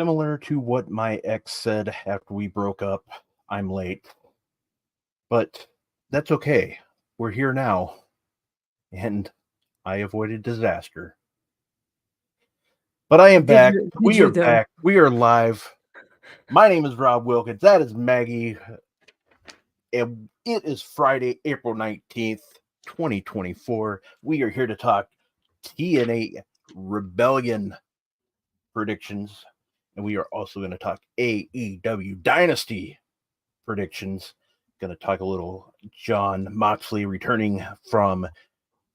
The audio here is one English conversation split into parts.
Similar to what my ex said after we broke up, I'm late. But that's okay. We're here now. And I avoided disaster. But I am back. We are back. We are live. My name is Rob Wilkins. That is Maggie. And it is Friday, April 19th, 2024. We are here to talk TNA Rebellion Predictions. And we are also going to talk AEW Dynasty Predictions. Going to talk a little Jon Moxley returning from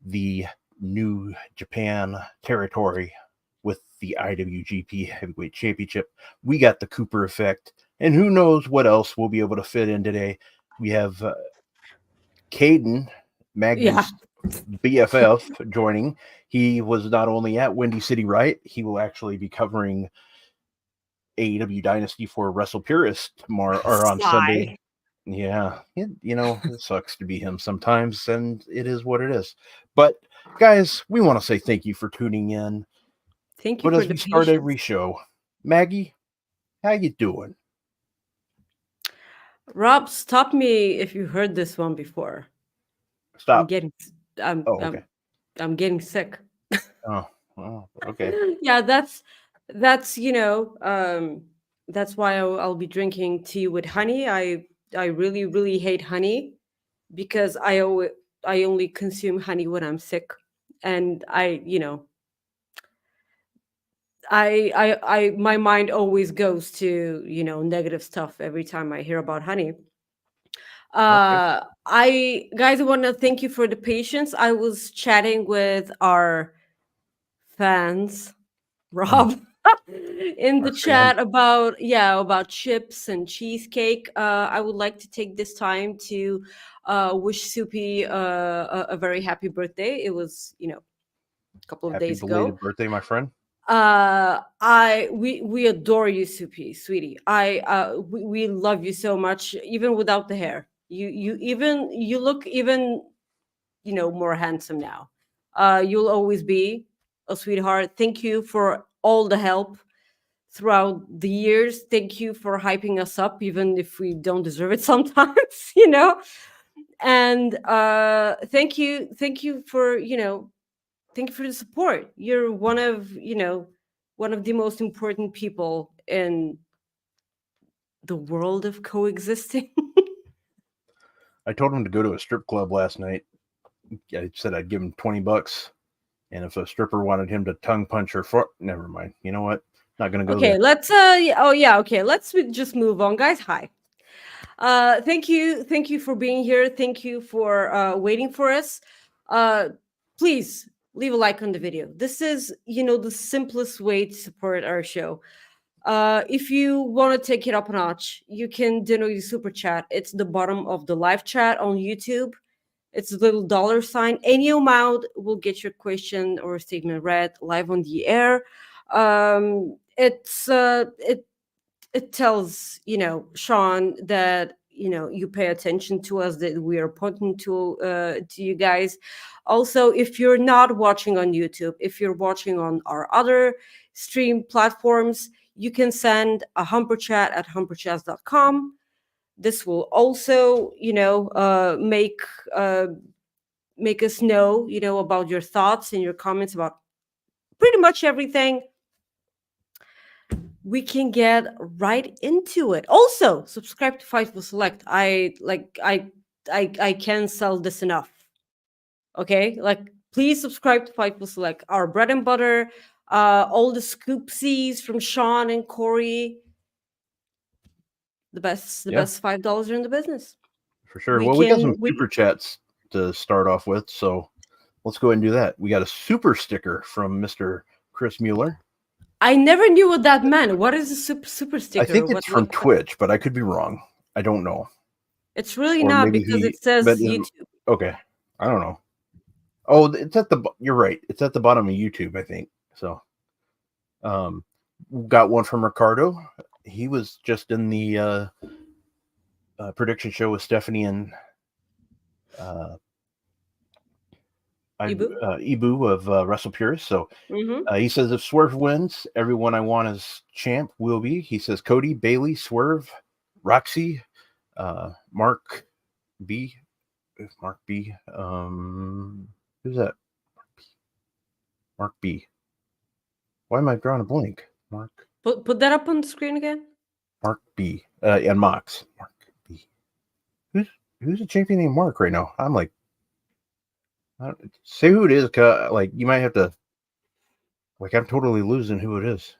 the New Japan territory with the IWGP Heavyweight Championship. We got the Cooper effect, and who knows what else we'll be able to fit in today. We have Kaden, Maggie's BFF, joining. He was not only at Windy City Riot, he will actually be covering AEW Dynasty for Wrestle Purist tomorrow or on Sunday. Yeah, it sucks to be him sometimes, and it is what it is. But guys, we want to say thank you for tuning in. Thank you. But as we start every show, Maggie, how you doing? Rob, stop me if you heard this one before. Stop. I'm getting sick. Oh, okay. Yeah, that's that's why I'll be drinking tea with honey. I really hate honey because I only consume honey when I'm sick, and my mind always goes to negative stuff every time I hear about honey. I want to thank you for the patience. I was chatting with our fans, Rob, in the chat about chips and cheesecake. I would like to take this time to wish Soupy a very happy birthday. It was a couple of days ago. Happy birthday, my friend. We adore you, Soupy, sweetie. We love you so much, even without the hair. You look even more handsome now. You'll always be a sweetheart. Thank you for all the help throughout the years. Thank you for hyping us up, even if we don't deserve it sometimes, And thank you for thank you for the support. You're one of the most important people in the world of coexisting. I told him to go to a strip club last night. I said I'd give him $20, and if a stripper wanted him to tongue punch her foot, never mind. You know what? Not gonna go there. Let's let's just move on, guys. Hi. Thank you for being here. Thank you for waiting for us. Please leave a like on the video. This is the simplest way to support our show. If you want to take it up a notch, you can donate super chat. It's the bottom of the live chat on YouTube. It's a little $. Any amount will get your question or statement read live on the air. It tells Sean that you pay attention to us, that we are important to you guys. Also, if you're not watching on YouTube, if you're watching on our other stream platforms, you can send a humper chat at humperchats.com. This will also make us know about your thoughts and your comments about pretty much everything. We can get right into it. Also, subscribe to Fightful Select. I can't sell this enough. Okay, please subscribe to Fightful Select. Our bread and butter, all the scoopsies from Sean and Corey. The best $5 in the business. For sure. We got some super chats to start off with, so let's go ahead and do that. We got a super sticker from Mr. Chris Mueller. I never knew what that meant. What is a super sticker? I think it's from Twitch, but I could be wrong. I don't know. It's really not, because it says YouTube. Okay. I don't know. Oh, it's you're right. It's at the bottom of YouTube, I think. So, got one from Ricardo. He was just in the prediction show with Stephanie and Ibu. of Wrestle Purist. So Mm-hmm. he says if Swerve wins, everyone I want as champ will be. He says Cody, Bailey, Swerve, Roxy, Mark B. Mark B. Who's that? Mark B. Why am I drawing a blank? Mark. Put that up on the screen again. Mark B. And Mox. Mark B. Who's a champion named Mark right now? I'm like, say who it is. Like you might have to. Like I'm totally losing who it is.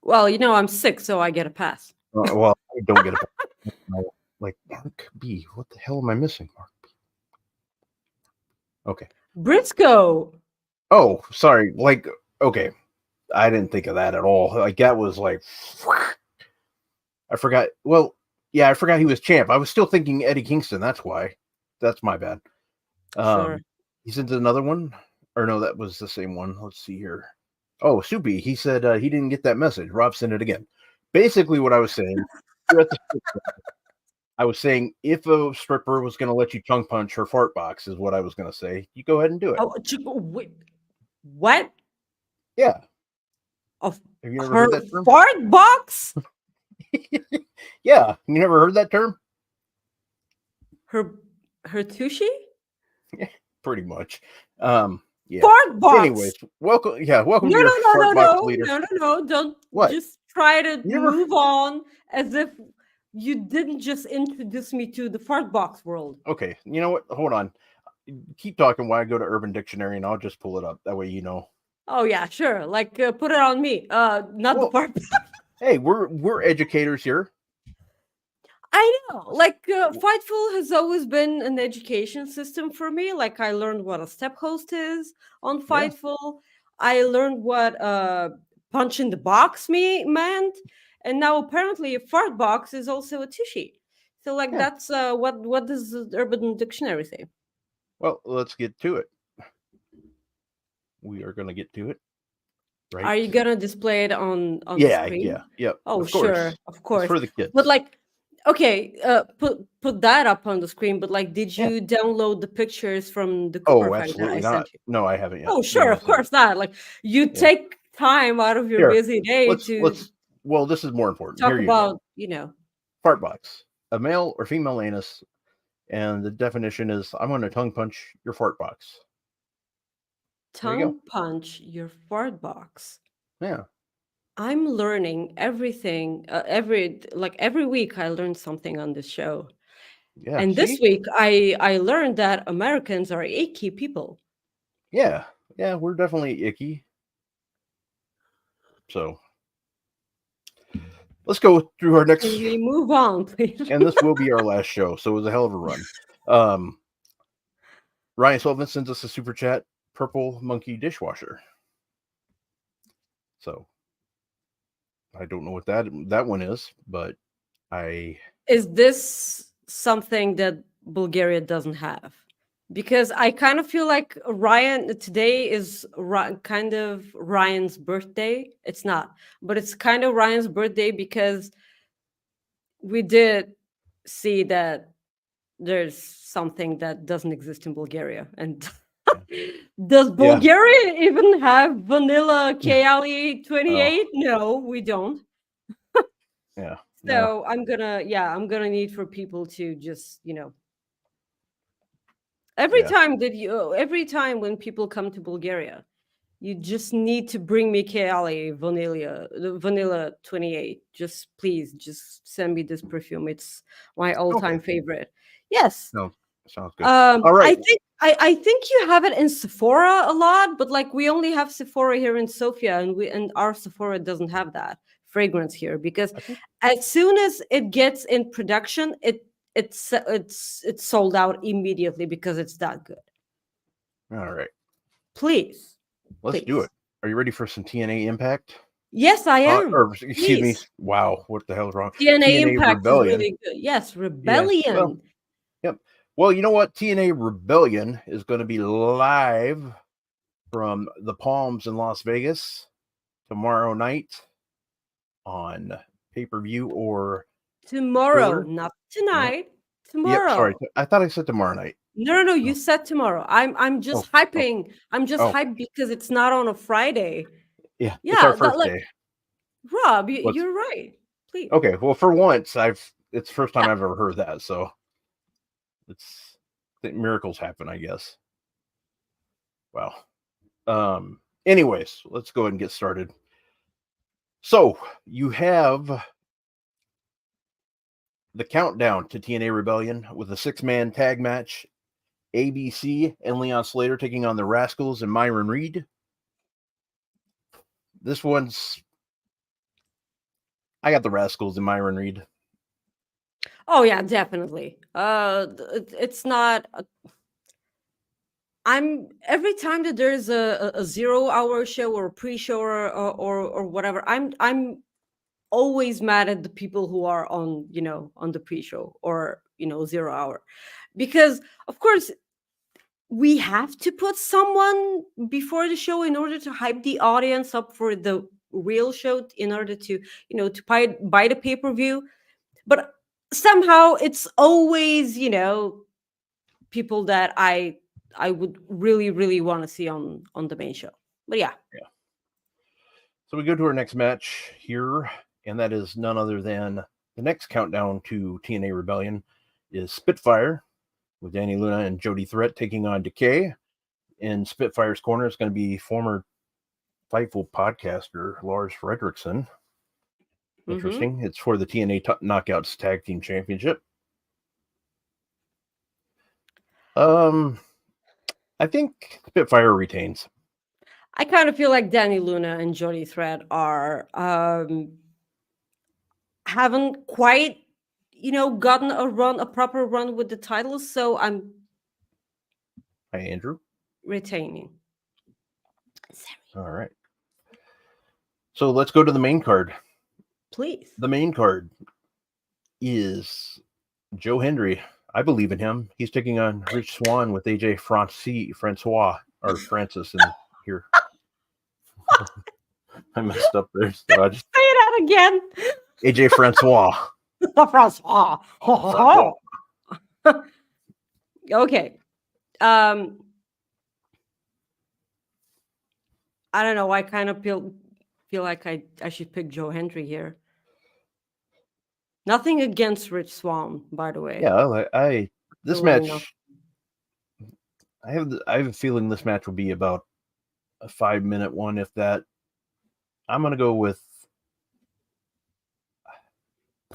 Well, I'm sick, so I get a pass. Well, I don't get a pass. Like Mark B. What the hell am I missing? Mark B. Okay. Briscoe. Oh, sorry. Like, okay. I didn't think of that at all. Like that was like, I forgot. Well, yeah, I forgot he was champ. I was still thinking Eddie Kingston. That's why. That's my bad. Sure. He sent another one, or no, that was the same one. Let's see here. Oh, Soupy. He said he didn't get that message. Rob sent it again. Basically, what I was saying. I was saying if a stripper was going to let you tongue punch her fart box, is what I was going to say. You go ahead and do it. Oh, wait, what? Yeah. Of Have you ever her heard that term? fart box? Yeah. You never heard that term? Her tushy? Pretty much. Yeah. Fart box. Anyways, welcome. Yeah, welcome No, to your fart box leader. No. Don't What? just try to move on as if you didn't just introduce me to the fart box world. Okay. You know what? Hold on. Keep talking while I go to Urban Dictionary and I'll just pull it up. That way you know. Oh yeah, sure. Like put it on me. Not the fart box. Hey, we're educators here. I know. Like Fightful has always been an education system for me. Like I learned what a step host is on Fightful. Yeah. I learned what punch in the box meant, and now apparently a fart box is also a tushy. So like that's what does the Urban Dictionary say? Well, let's get to it. We are going to get to it. Right. Are you gonna display it on the screen? Yeah. Oh, sure, of course. It's for the kids. But like, okay, put that up on the screen. But like, did you download the pictures from the Cooper fight that I sent you? No, I haven't yet. Oh, sure, of course not. Like, you take time out of your busy day to. Well, this is more important. Talk about fart box, a male or female anus, and the definition is I'm going to tongue punch your fart box. Tongue punch your fart box. Yeah. I'm learning everything. Every week I learn something on this show. Yeah. And this week I learned that Americans are icky people. Yeah. Yeah, we're definitely icky. So let's go through our next. Can we move on, please? And this will be our last show, so it was a hell of a run. Ryan Sullivan sends us a super chat. Purple monkey dishwasher. So I don't know what that one is, but is this something that Bulgaria doesn't have? Because I kind of feel like today is kind of Ryan's birthday. It's not, but it's kind of Ryan's birthday because we did see that there's something that doesn't exist in Bulgaria. And does Bulgaria even have vanilla Kali 28? Oh. No, we don't. Yeah. So I'm gonna need for people to just, every time when people come to Bulgaria, you just need to bring me Kali vanilla 28. Just please, just send me this perfume. It's my all-time favorite. Yes. No, sounds good. All right. I think you have it in Sephora a lot, but like we only have Sephora here in Sofia, and our Sephora doesn't have that fragrance here because as soon as it gets in production, it's sold out immediately because it's that good. All right. Please. Let's do it. Are you ready for some TNA Impact? Yes, I am. Excuse me. Wow, what the hell is wrong? TNA Impact Rebellion. Is really good. Yes, Rebellion. Yep. Well, you know what? TNA Rebellion is going to be live from the Palms in Las Vegas tomorrow night on pay-per-view or tomorrow, not tonight. Tomorrow. Yep, sorry. I thought I said tomorrow night. No. You said tomorrow. I'm just hyping. I'm just hyped because it's not on a Friday. Yeah, it's our first day. Rob, you're right. Please. Okay, well, for once, it's the first time I've ever heard that, so miracles happen, I guess. Wow. Anyways, let's go ahead and get started. So you have the countdown to TNA Rebellion with a 6-man tag match. ABC and Leon Slater taking on the Rascals and Myron Reed. This one's, I got the Rascals and Myron Reed. Oh yeah, definitely. It's not. Every time that there's a 0-hour show or a pre-show or whatever, I'm always mad at the people who are on the pre-show or 0 hour, because of course we have to put someone before the show in order to hype the audience up for the real show, in order to to buy the pay-per-view. But somehow it's always people that I would really want to see on the main show. But yeah. So we go to our next match here, and that is none other than the next countdown to TNA Rebellion is Spitfire with Danny Luna and Jody Threat taking on Decay. In Spitfire's corner is going to be former Fightful podcaster Lars Fredrickson. Interesting. Mm-hmm. It's for the TNA Knockouts Tag Team Championship. I think Spitfire retains. I kind of feel like Danny Luna and Jody Threat are haven't quite gotten a proper run with the titles, so I'm Andrew retaining. Sorry. All right. So let's go to the main card. Please. The main card is Joe Hendry. I believe in him. He's taking on Rich Swann with AJ Francois or Francis in here. I messed up there. So I just say that again. AJ Francois. Francois. Okay. I don't know. I kind of feel like I should pick Joe Hendry here. Nothing against Rich Swann, by the way. Yeah, this match. I have a feeling this match will be about a 5-minute one, if that. I'm gonna go with.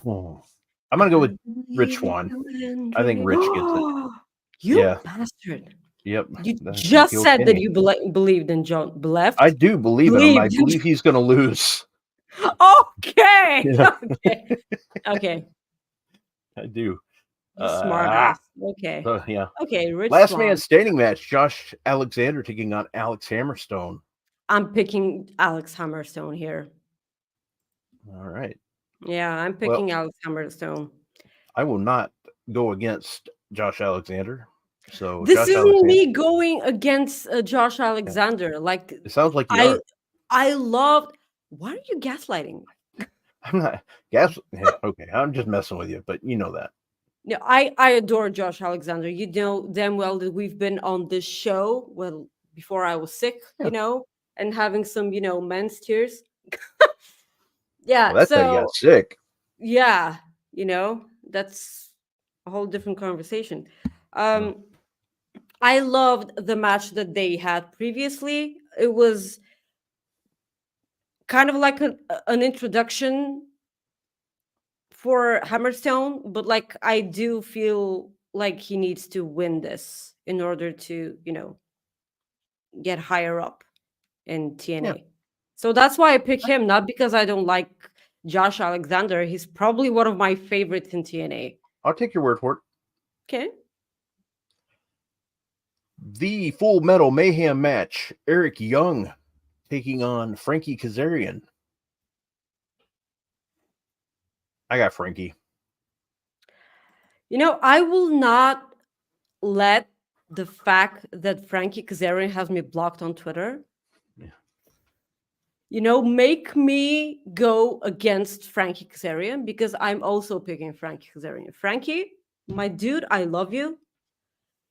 I'm gonna go with Rich Swann. I think Rich gets it. You bastard! Yep. You just said that you believed in John. I do believe in him. I believe he's gonna lose. Okay. Yeah. Okay. I do. Smart ass. Okay. Yeah. Okay. Rich Last Swann. man standing match: Josh Alexander taking on Alex Hammerstone. I'm picking Alex Hammerstone here. All right. Yeah, I'm picking Alex Hammerstone. I will not go against Josh Alexander. So this isn't me going against Josh Alexander. Yeah. Like it sounds like you are. I loved. Why are you gaslighting? I'm not Okay, I'm just messing with you, but you know that. No, I adore Josh Alexander. You know damn well that we've been on this show before I was sick, and having some men's tears. Yeah, well, that's how you got sick. Yeah, that's a whole different conversation. I loved the match that they had previously. It was kind of like an introduction for Hammerstone, but like I do feel like he needs to win this in order to, get higher up in TNA. Yeah. So that's why I pick him, not because I don't like Josh Alexander. He's probably one of my favorites in TNA. I'll take your word for it. Okay. The Full Metal Mayhem match. Eric Young taking on Frankie Kazarian. I got Frankie. I will not let the fact that Frankie Kazarian has me blocked on Twitter, make me go against Frankie Kazarian, because I'm also picking Frankie Kazarian. Frankie, my dude, I love you.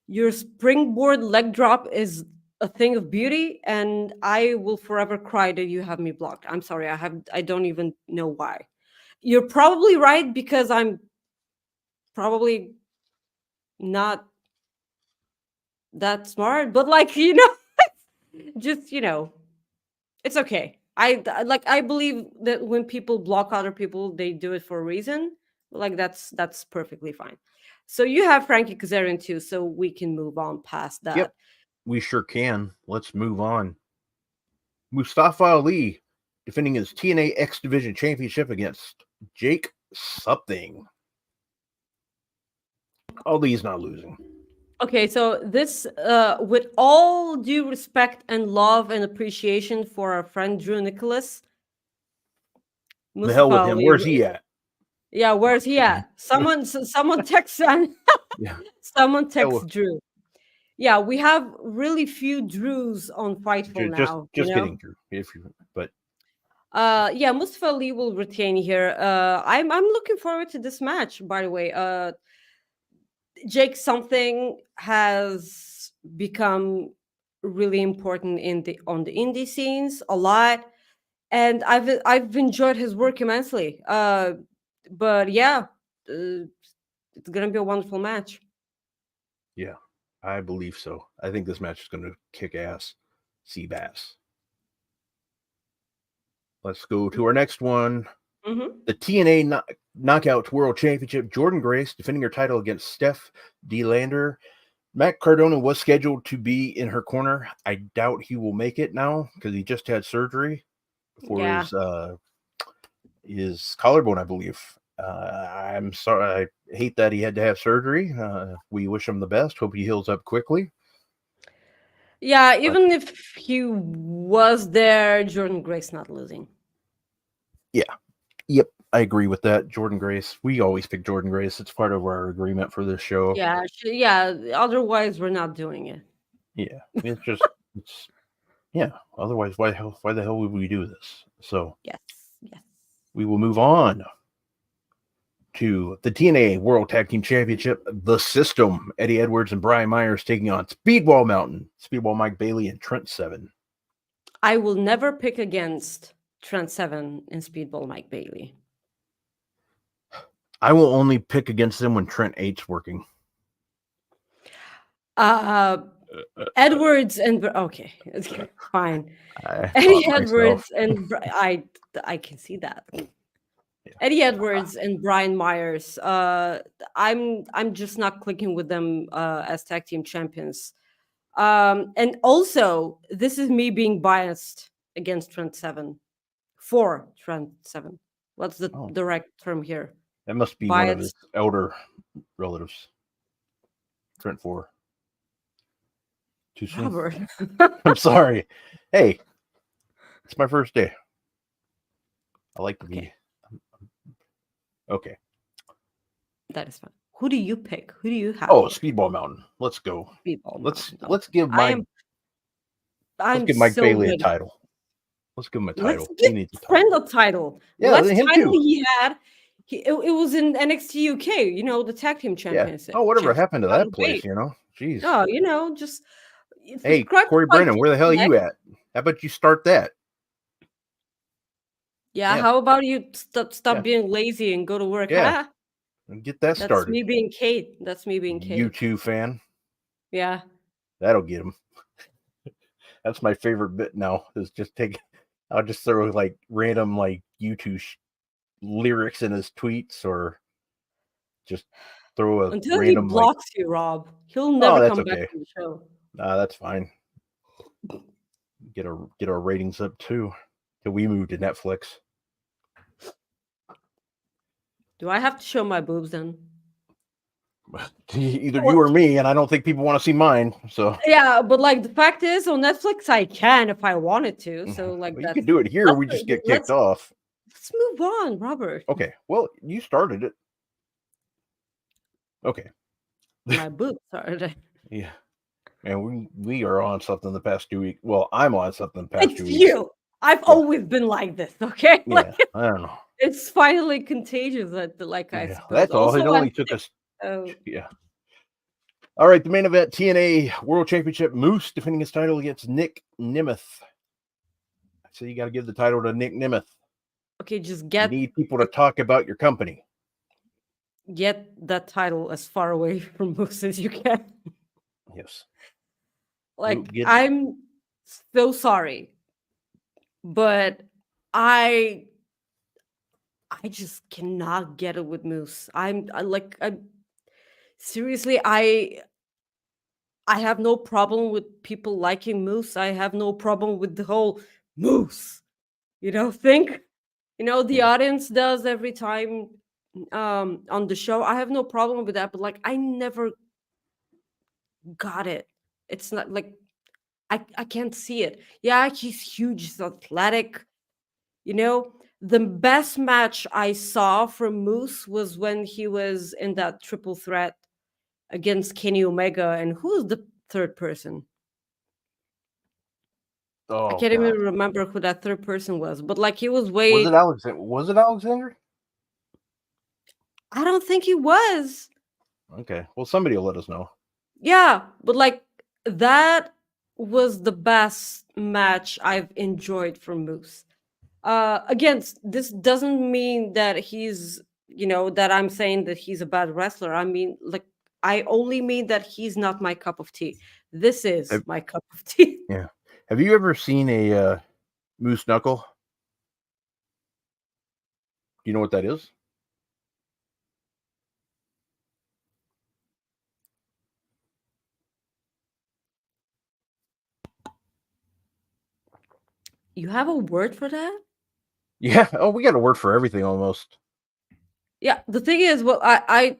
Your springboard leg drop is a thing of beauty, and I will forever cry that you have me blocked. I'm sorry. I don't even know why. You're probably right because I'm probably not that smart, but like, just, it's okay. I believe that when people block other people, they do it for a reason. Like that's perfectly fine. So you have Frankie Kazarian too, so we can move on past that. Yep, we sure can. Let's move on. Mustafa Ali defending his TNA X Division Championship against Jake something. Ali's not losing. Okay, so this, with all due respect and love and appreciation for our friend Drew Nicholas, The hell Mustafa with him. Ali. Where's he at? Yeah, where's he at? Someone text Yeah. someone text Drew. Yeah, we have really few Drews on Fightful now. Just kidding, Drew. But yeah, Mustafa Ali will retain here. I'm looking forward to this match. By the way, Jake something has become really important on the indie scenes a lot, and I've enjoyed his work immensely. But yeah, it's gonna be a wonderful match. Yeah, I believe so. I think this match is going to kick ass. Seabass. Let's go to our next one. Mm-hmm. The TNA Knockouts World Championship. Jordan Grace defending her title against Steph D. Lander. Matt Cardona was scheduled to be in her corner. I doubt he will make it now because he just had surgery for his collarbone, I believe. I'm sorry. I hate that he had to have surgery. We wish him the best. Hope he heals up quickly. Yeah, even if he was there, Jordan Grace not losing. Yeah. Yep. I agree with that. Jordan Grace. We always pick Jordan Grace. It's part of our agreement for this show. Yeah. Otherwise, we're not doing it. Yeah. Yeah. Otherwise, why the hell would we do this? So yes. We will move on to the TNA World Tag Team Championship. The System. Eddie Edwards and Brian Myers taking on Speedball Mountain, Speedball Mike Bailey, and Trent Seven. I will never pick against Trent Seven and Speedball Mike Bailey. I will only pick against them when Trent 8's working. Edwards and okay, fine. Eddie Edwards and I can see that. Yeah. Eddie Edwards and Brian Myers. I'm just not clicking with them as tag team champions. And also, this is me being biased against Trent Seven. For Trent Seven. What's the direct term here? That must be biased. One of his elder relatives. Trent 4. Too soon. Robert. I'm sorry. Hey, it's my first day. I like to be. Okay. That is fine. Who do you pick? Who do you have? Oh, Speedball Mountain. Let's go. Let's give Mike. Let's give Mike Bailey a title. Let's give him a title. He needs a title. A title. Yeah, last him title too. He had. It was in NXT UK. The tag team championship. Yeah. Oh, whatever happened to that place? Jeez. Oh, just. Hey, Corey Brennan, where the hell are you at? How about you start that? Yeah. How about you stop being lazy and go to work? Yeah. And get that started. That's me being Kate. U2 fan. Yeah. That'll get him. That's my favorite bit now. Is just I'll just throw like random like U2 lyrics in his tweets, or just throw until random, he blocks you, Rob. He'll never come back to the show. Nah, that's fine. Get our ratings up too till we move to Netflix. Do I have to show my boobs then? Either you or me, and I don't think people want to see mine. So yeah, but like the fact is, on Netflix, I can if I wanted to. So like you can do it here. We just get kicked off. Let's move on, Robert. Okay. Well, you started it. Okay. My boobs started. Yeah. And we are on something the past 2 weeks. Well, I'm on something the past 2 weeks. It's you. I've always been like this. Okay. Yeah. I don't know. It's finally contagious. I suppose. That's all. It only took us. Oh. Yeah. All right, the main event, TNA World Championship, Moose defending his title against Nick Nemeth. So you got to give the title to Nick Nemeth. Okay, just You need people to talk about your company. Get that title as far away from Moose as you can. Yes. I'm so sorry, but I just cannot get it with Moose. I'm seriously, I have no problem with people liking Moose. I have no problem with the whole Moose, think. The audience does every time on the show. I have no problem with that, but I never got it. It's not like I can't see it. Yeah, he's huge, he's athletic. The best match I saw from Moose was when he was in that triple threat against Kenny Omega, and who's the third person? I can't even remember who that third person was, but he was way. Was it Alexander? Was it Alexander? I don't think he was. Okay, well, somebody will let us know. Yeah, but that was the best match I've enjoyed from Moose. Again, this doesn't mean that he's, that I'm saying that he's a bad wrestler. I mean, I only mean that he's not my cup of tea. This is my cup of tea. Yeah. Have you ever seen a moose knuckle? Do you know what that is? You have a word for that? Yeah. Oh, we got a word for everything almost. Yeah. The thing is, well, I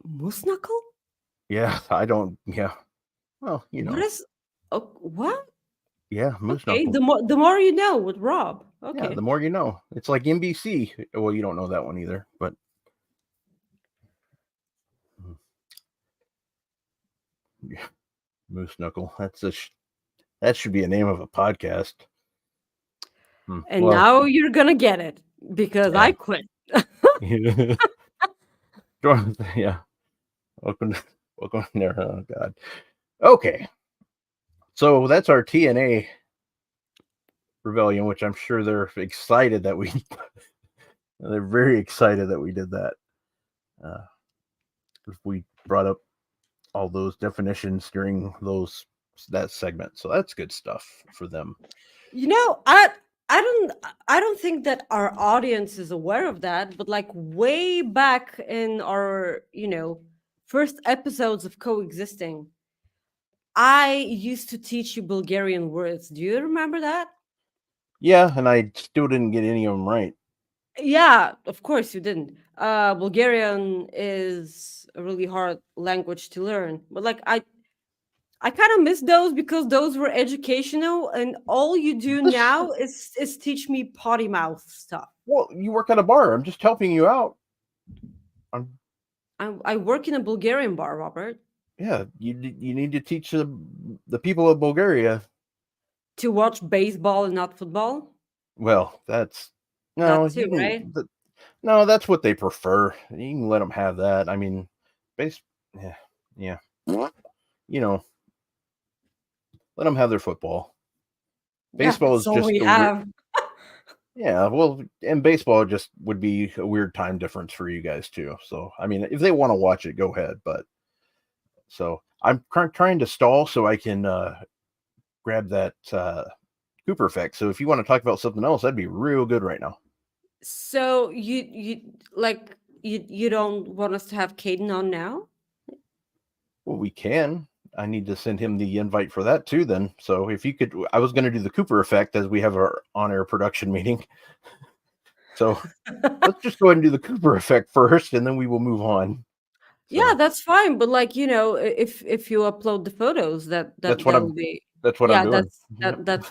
moose knuckle? Yeah, I don't. Yeah. Well, What is? Oh, what? Yeah, moose knuckle. The more you know with Rob. Okay. Yeah, the more you know. It's like NBC. Well, you don't know that one either, but. Yeah. Moose knuckle. That should be a name of a podcast. And now you're gonna get it because I quit. Yeah. Welcome there. Oh God. Okay. So that's our TNA Rebellion, which I'm sure they're excited that they're very excited that we did that. We brought up all those definitions during that segment, so that's good stuff for them. I don't think that our audience is aware of that, but way back in our first episodes of Coexisting, I used to teach you Bulgarian words. Do you remember that? Yeah, and I still didn't get any of them right. Yeah, of course you didn't. Bulgarian is a really hard language to learn, but I kind of miss those because those were educational, and all you do now is teach me potty mouth stuff. Well, you work at a bar. I'm just helping you out. I work in a Bulgarian bar, Robert. Yeah, you need to teach the people of Bulgaria to watch baseball and not football. Well, that's no, that too, right? No, that's what they prefer. You can let them have that. I mean, yeah. Let them have their football. Baseball is just yeah, well, and baseball just would be a weird time difference for you guys too. So, I mean, if they want to watch it, go ahead. But so I'm trying to stall so I can grab that Cooper effect. So if you want to talk about something else, that'd be real good right now. So you don't want us to have Kaden on now? Well, we can. I need to send him the invite for that too then. So if you could, I was going to do the Cooper effect as we have our on-air production meeting. So let's just go ahead and do the Cooper effect first, and then we will move on. So, yeah, that's fine. But if you upload the photos, that's what I'm doing. That's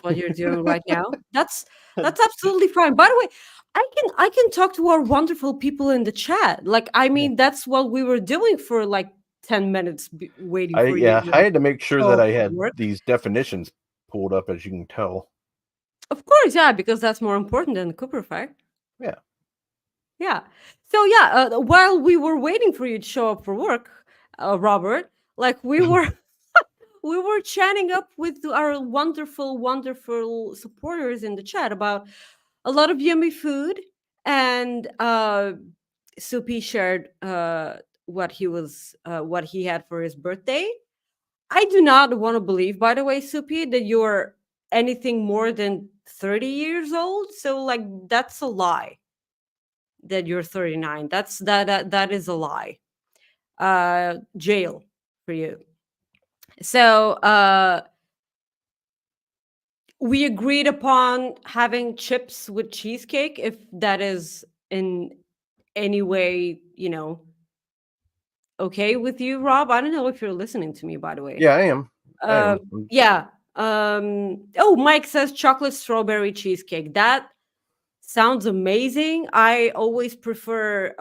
what you're doing right now. That's absolutely fine. By the way, I can talk to our wonderful people in the chat. That's what we were doing for 10 minutes waiting for you. Yeah, I had to make sure that I had these definitions pulled up, as you can tell. Of course, yeah, because that's more important than the Cooper effect. Yeah. Yeah. So, yeah, while we were waiting for you to show up for work, Robert, Like we were we were chatting up with our wonderful supporters in the chat about a lot of yummy food, and Supi shared what he had for his birthday. I do not want to believe, by the way, Supi, that you're anything more than 30 years old. So like that's a lie that you're 39. That is a lie. Jail for you. So we agreed upon having chips with cheesecake, if that is in any way, okay with you, Rob. I don't know if you're listening to me, by the way. Yeah, I am. Yeah. Oh, Mike says chocolate strawberry cheesecake. That sounds amazing. I always prefer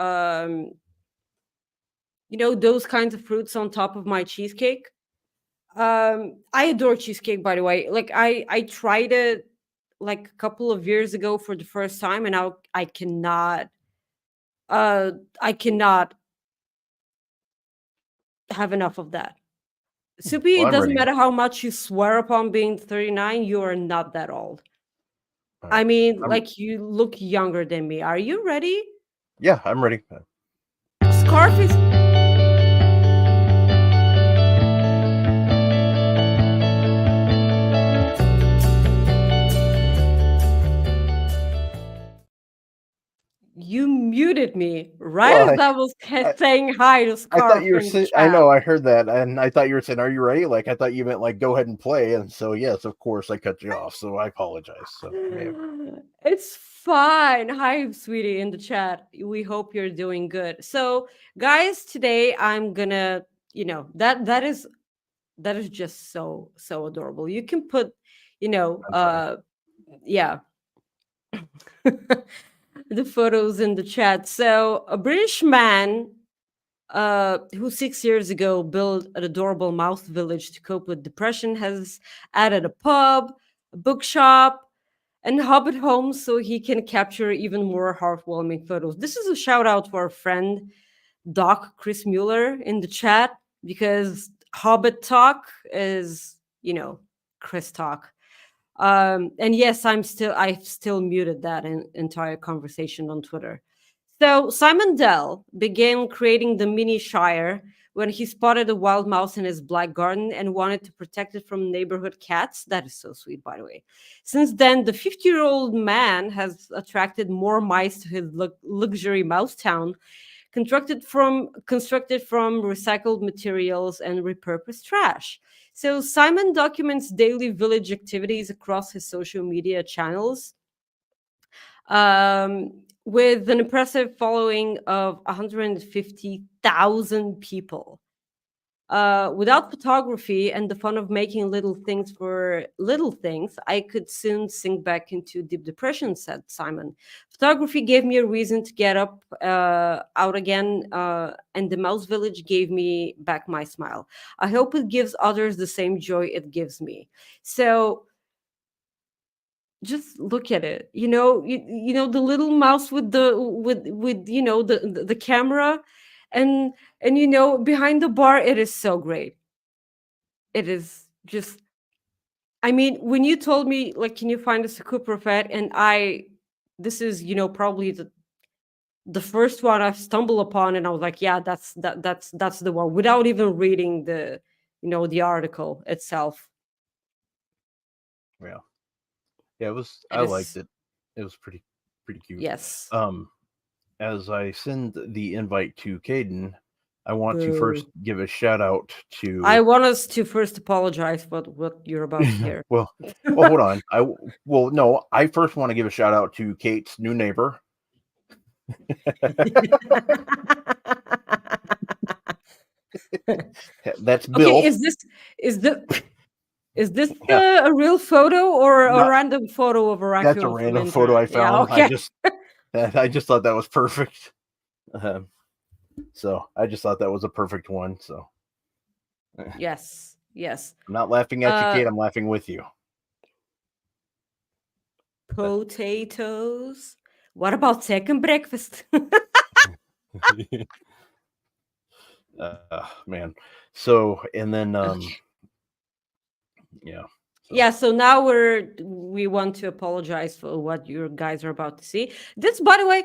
those kinds of fruits on top of my cheesecake. I adore cheesecake, by the way. Like I tried it like a couple of years ago for the first time, and now I cannot have enough of that. Supi, Well, it I'm doesn't ready. matter how much you swear upon being 39, you are not that old. Right. I mean, like you look younger than me. Are you ready? Yeah, I'm ready. Scarf is you muted me right as I was saying hi to Scarf. I thought you were I know, I heard that, and I thought you were saying, "Are you ready?" Like I thought you meant like go ahead and play, and so yes, of course, I cut you off. So I apologize. So it's fine. Hi, sweetie, in the chat. We hope you're doing good. So, guys, today I'm gonna, that is just so adorable. You can put, yeah. The photos in the chat. So a British man who 6 years ago built an adorable mouse village to cope with depression has added a pub, a bookshop, and hobbit homes so he can capture even more heartwarming photos. This is a shout out to our friend Doc Chris Mueller in the chat, because Hobbit talk is, Chris talk. And yes, I've still muted that entire conversation on Twitter. So Simon Dell began creating the mini Shire when he spotted a wild mouse in his black garden and wanted to protect it from neighborhood cats. That is so sweet, by the way. Since then, the 50-year-old man has attracted more mice to his luxury mouse town, constructed from recycled materials and repurposed trash. So Simon documents daily village activities across his social media channels, with an impressive following of 150,000 people. Without photography and the fun of making little things for little things, I could soon sink back into deep depression, said Simon. Photography gave me a reason to get up out again, and the mouse village gave me back my smile. I hope it gives others the same joy it gives me. So just look at it. The little mouse with the camera, and behind the bar. It is so great. It is just, I mean, when you told me, like, can you find us a Cooper Fed, and this is probably the first one I've stumbled upon, and I was like, yeah, that's the one, without even reading the the article itself. Yeah, it was. I liked it. It was pretty cute. Yes. As I send the invite to Kaden, I want to first give a shout out to. I want us to first apologize for what you're about to hear. well, hold on. No. I first want to give a shout out to Kate's new neighbor. That's Bill. Okay, is this a real photo or a random photo of a raccoon? That's a random photo I found. Yeah, okay. I just thought that was perfect. So I just thought that was a perfect one. So yes. I'm not laughing at you, Kate. I'm laughing with you. Potatoes. What about second breakfast? Man. So, and then, yeah. Yeah, so now we want to apologize for what you guys are about to see. This, by the way,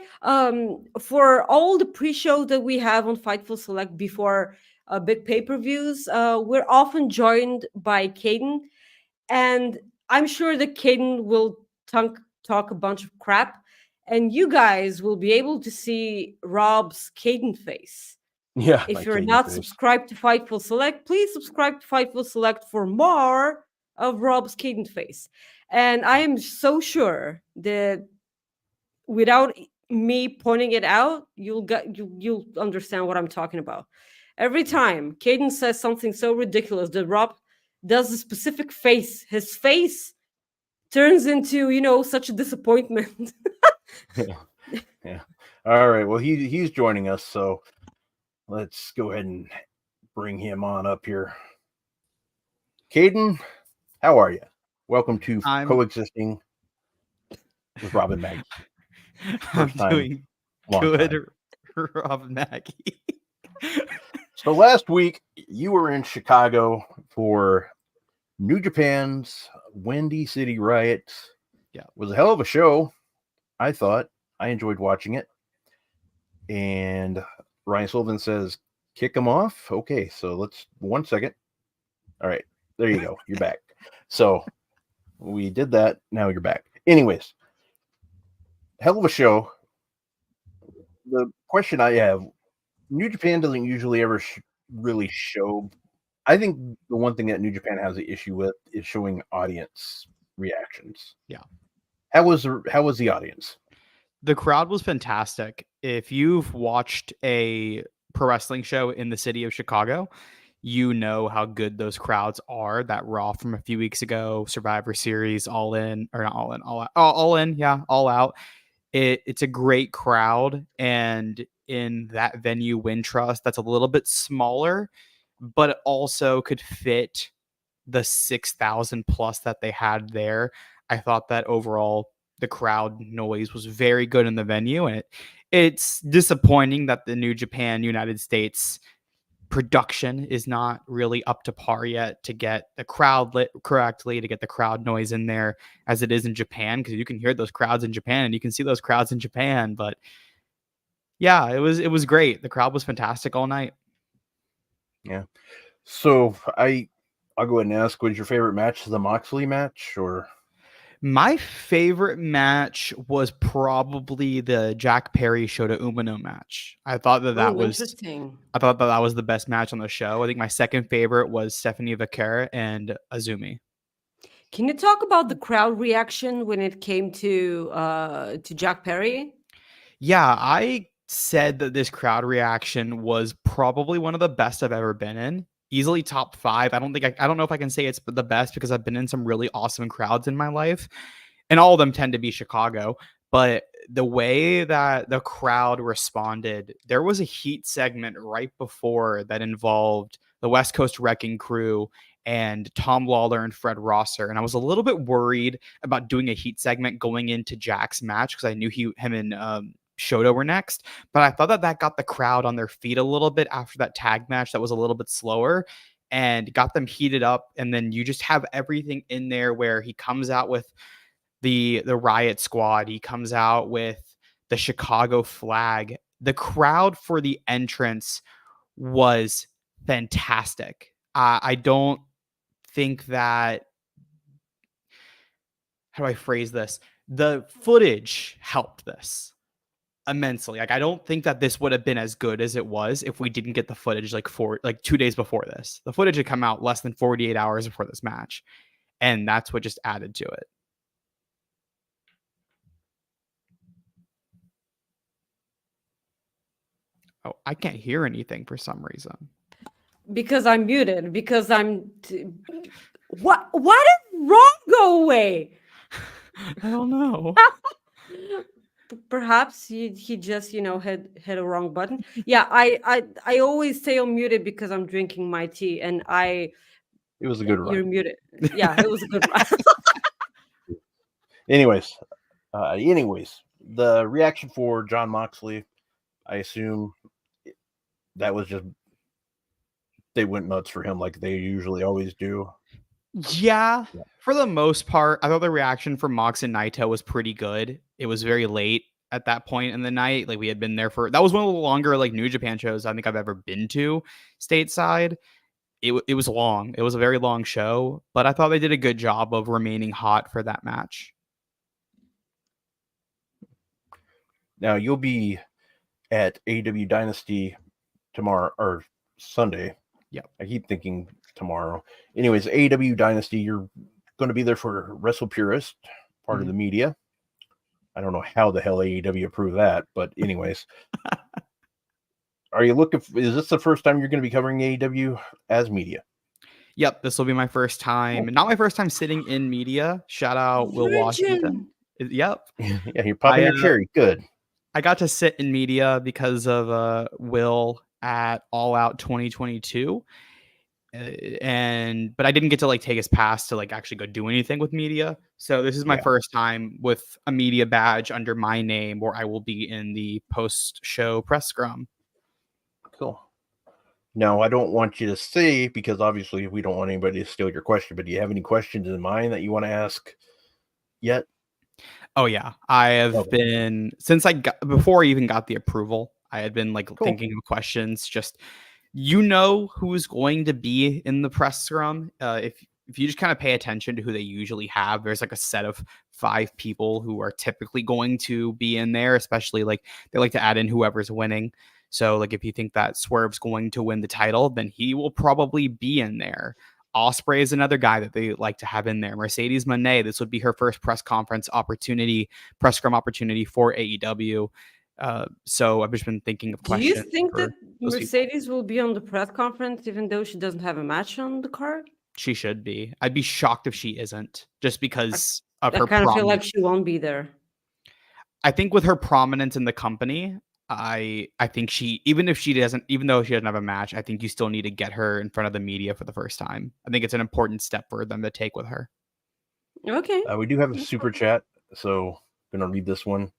for all the pre-show that we have on Fightful Select before big pay-per-views, we're often joined by Kaden, and I'm sure that Kaden will talk a bunch of crap, and you guys will be able to see Rob's Kaden face. Yeah. If you're not subscribed to Fightful Select, please subscribe to Fightful Select for more of Rob's Kaden face. And I am so sure that without me pointing it out, you'll understand what I'm talking about. Every time Kaden says something so ridiculous that Rob does a specific face, his face turns into, such a disappointment. Yeah. All right. Well, he's joining us, so let's go ahead and bring him on up here. Kaden, how are you? Welcome to Coexisting with Rob and Maggie. I'm doing good, Rob and Maggie. So last week, you were in Chicago for New Japan's Windy City Riot. Yeah. It was a hell of a show, I thought. I enjoyed watching it. And Ryan Sullivan says, kick him off? Okay, so let's 1 second. All right, there you go. You're back. So we did that. Now you're back. Anyways, hell of a show. The question I have, New Japan doesn't usually ever really show. I think the one thing that New Japan has an issue with is showing audience reactions. Yeah. How was the audience? The crowd was fantastic. If you've watched a pro wrestling show in the city of Chicago, you know how good those crowds are. That Raw from a few weeks ago, Survivor Series, All In, or not All In, All In, yeah, All Out. It's a great crowd, and in that venue, Wintrust, that's a little bit smaller, but it also could fit the 6,000 plus that they had there. I thought that overall the crowd noise was very good in the venue, and it's disappointing that the New Japan United States production is not really up to par yet to get the crowd lit correctly, to get the crowd noise in there as it is in Japan, because you can hear those crowds in Japan and you can see those crowds in Japan. But yeah, it was great. The crowd was fantastic all night. Yeah. So I'll go ahead and ask, was your favorite match the Moxley match, or? My favorite match was probably the Jack Perry Shota Umino match. I thought that was interesting. I thought that was the best match on the show. I think my second favorite was Stephanie Vaquera and Azumi. Can you talk about the crowd reaction when it came to Jack Perry? Yeah, I said that this crowd reaction was probably one of the best I've ever been in. Easily top 5. I don't know if I can say it's the best, because I've been in some really awesome crowds in my life, and all of them tend to be Chicago. But the way that the crowd responded, there was a heat segment right before that involved the West Coast Wrecking Crew and Tom Lawler and Fred Rosser. And I was a little bit worried about doing a heat segment going into Jack's match, because I knew him and Shota were next, but I thought that got the crowd on their feet a little bit after that tag match that was a little bit slower, and got them heated up. And then you just have everything in there where he comes out with the Riot Squad, he comes out with the Chicago flag. The crowd for the entrance was fantastic. I don't think that, how do I phrase this? The footage helped this immensely. Like, I don't think that this would have been as good as it was if we didn't get the footage like 2 days before this. The footage had come out less than 48 hours before this match, and that's what just added to it. Oh, I can't hear anything for some reason. Because I'm muted. Because I'm. What? Why did Ron go away? I don't know. Perhaps he just hit a wrong button. Yeah, I always stay unmuted because I'm drinking my tea, and it was a good run. You're muted. Yeah, it was a good run. Anyways, the reaction for Jon Moxley, I assume that was just they went nuts for him like they usually always do. Yeah, for the most part, I thought the reaction from Mox and Naito was pretty good. It was very late at that point in the night. Like we had been there that was one of the longer like New Japan shows I think I've ever been to stateside. It was long. It was a very long show, but I thought they did a good job of remaining hot for that match. Now you'll be at AEW Dynasty tomorrow or Sunday. Yep. I keep thinking tomorrow. Anyways, AEW Dynasty, you're going to be there for Wrestle Purist, part of the media. I don't know how the hell AEW approved that, but anyways. Are you looking is this the first time you're going to be covering AEW as media? Yep, this will be my first time. Not my first time sitting in media. Shout out Will Washington. Yep. Yeah, you're popping your cherry. Good. I got to sit in media because of Will at All Out 2022. But I didn't get to like take his pass to like actually go do anything with media. So this is my first time with a media badge under my name where I will be in the post-show press scrum. Cool. Now, I don't want you to say, because obviously we don't want anybody to steal your question, but do you have any questions in mind that you want to ask yet? Oh, yeah. I have been, since before I even got the approval, I had been like thinking of questions. Just, who's going to be in the press scrum. If you just kind of pay attention to who they usually have, there's like a set of 5 people who are typically going to be in there, especially like they like to add in whoever's winning. So like if you think that Swerve's going to win the title, then he will probably be in there. Ospreay is another guy that they like to have in there. Mercedes Moné, this would be her first press scrum opportunity for AEW. So I've just been thinking of questions. Do you think that Mercedes will be on the press conference even though she doesn't have a match on the card? She should be. I'd be shocked if she isn't, just because of her I kind of feel like she won't be there. I think with her prominence in the company, I think even though she doesn't have a match, I think you still need to get her in front of the media for the first time. I think it's an important step for them to take with her. Okay. We do have a super chat, so I'm going to read this one.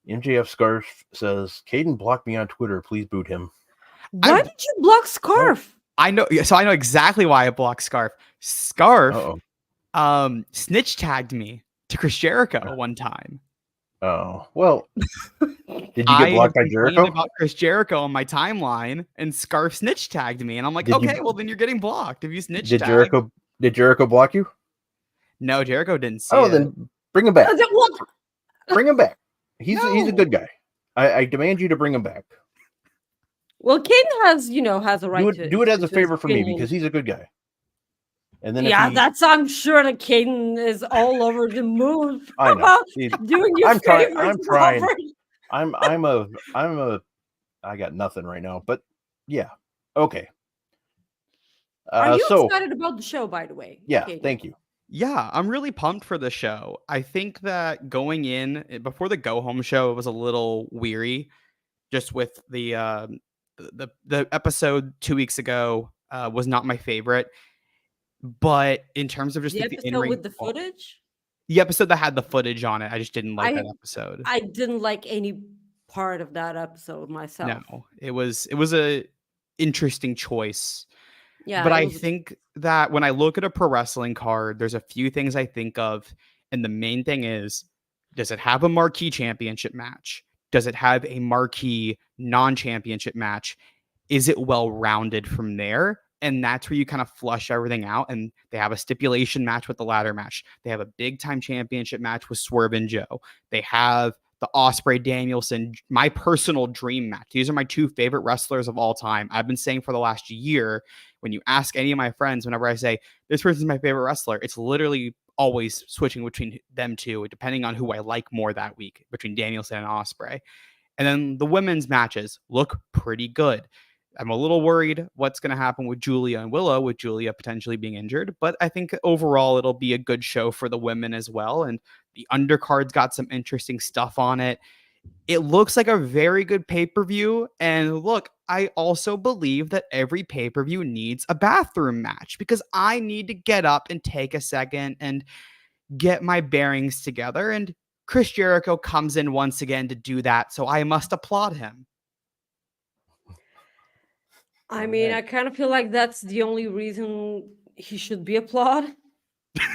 MJF Scarf says, Kaden blocked me on Twitter. Please boot him. Why did you block Scarf? I know. So I know exactly why I blocked Scarf. Scarf snitch tagged me to Chris Jericho one time. Oh, well, did you get blocked by Jericho? About Chris Jericho on my timeline, and Scarf snitch tagged me, and I'm like, well, then you're getting blocked if you snitch tag. Did Jericho block you? No, Jericho didn't see it. Then bring him back. Bring him back. He's a good guy. I demand you to bring him back. Well, Kaden has a right to do it as a favor for me because he's a good guy. And then I'm sure that Kaden is all over the moon. I know. Doing your favors. I'm trying. I got nothing right now, but yeah. Okay. Are you excited about the show, by the way? Yeah, Thank you. Yeah, I'm really pumped for the show. I think that going in before the go home show, it was a little weary, just with the episode 2 weeks ago was not my favorite. But in terms of just the episode with the footage, the episode that had the footage on it, I just didn't like that episode. I didn't like any part of that episode myself. No, it was a interesting choice. Yeah, but I think that when I look at a pro wrestling card, there's a few things I think of, and the main thing is, does it have a marquee championship match? Does it have a marquee non-championship match? Is it well rounded from there? And that's where you kind of flush everything out. And they have a stipulation match with the ladder match. They have a big time championship match with Swerve and Joe. They have the Ospreay Danielson, my personal dream match. These are my 2 favorite wrestlers of all time. I've been saying for the last year, when you ask any of my friends, whenever I say, this person's my favorite wrestler, it's literally always switching between them 2, depending on who I like more that week, between Danielson and Ospreay. And then the women's matches look pretty good. I'm a little worried what's going to happen with Julia and Willow, with Julia potentially being injured. But I think overall it'll be a good show for the women as well. And the undercard's got some interesting stuff on it. It looks like a very good pay-per-view. And look, I also believe that every pay-per-view needs a bathroom match, because I need to get up and take a second and get my bearings together. And Chris Jericho comes in once again to do that. So I must applaud him. I mean, I kind of feel like that's the only reason he should be applauded.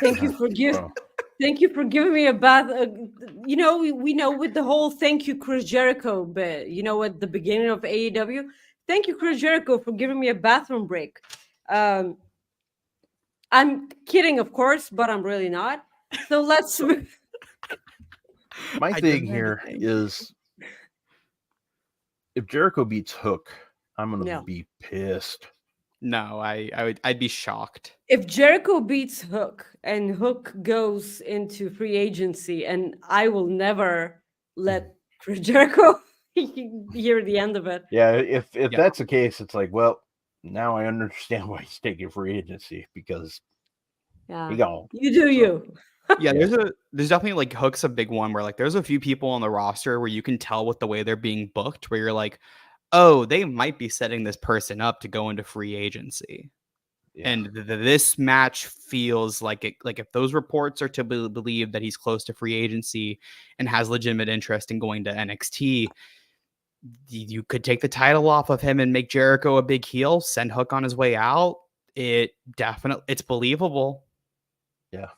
Thank you for thank you for giving me a bath. We know with the whole thank you Chris Jericho bit. At the beginning of AEW, thank you Chris Jericho for giving me a bathroom break. I'm kidding, of course, but I'm really not. So let's. My thing here is, if Jericho beats Hook, I'm gonna be pissed. No, I'd be shocked. If Jericho beats Hook and Hook goes into free agency, and I will never let Chris Jericho hear the end of it. Yeah, if that's the case, it's like, well, now I understand why he's taking free agency, because you do you. Yeah, there's definitely like Hook's a big one where like there's a few people on the roster where you can tell with the way they're being booked where you're like, oh, they might be setting this person up to go into free agency. Yeah. And this match feels like it. Like if those reports are to believe that he's close to free agency and has legitimate interest in going to NXT, you could take the title off of him and make Jericho a big heel, send Hook on his way out. It's believable. Yeah.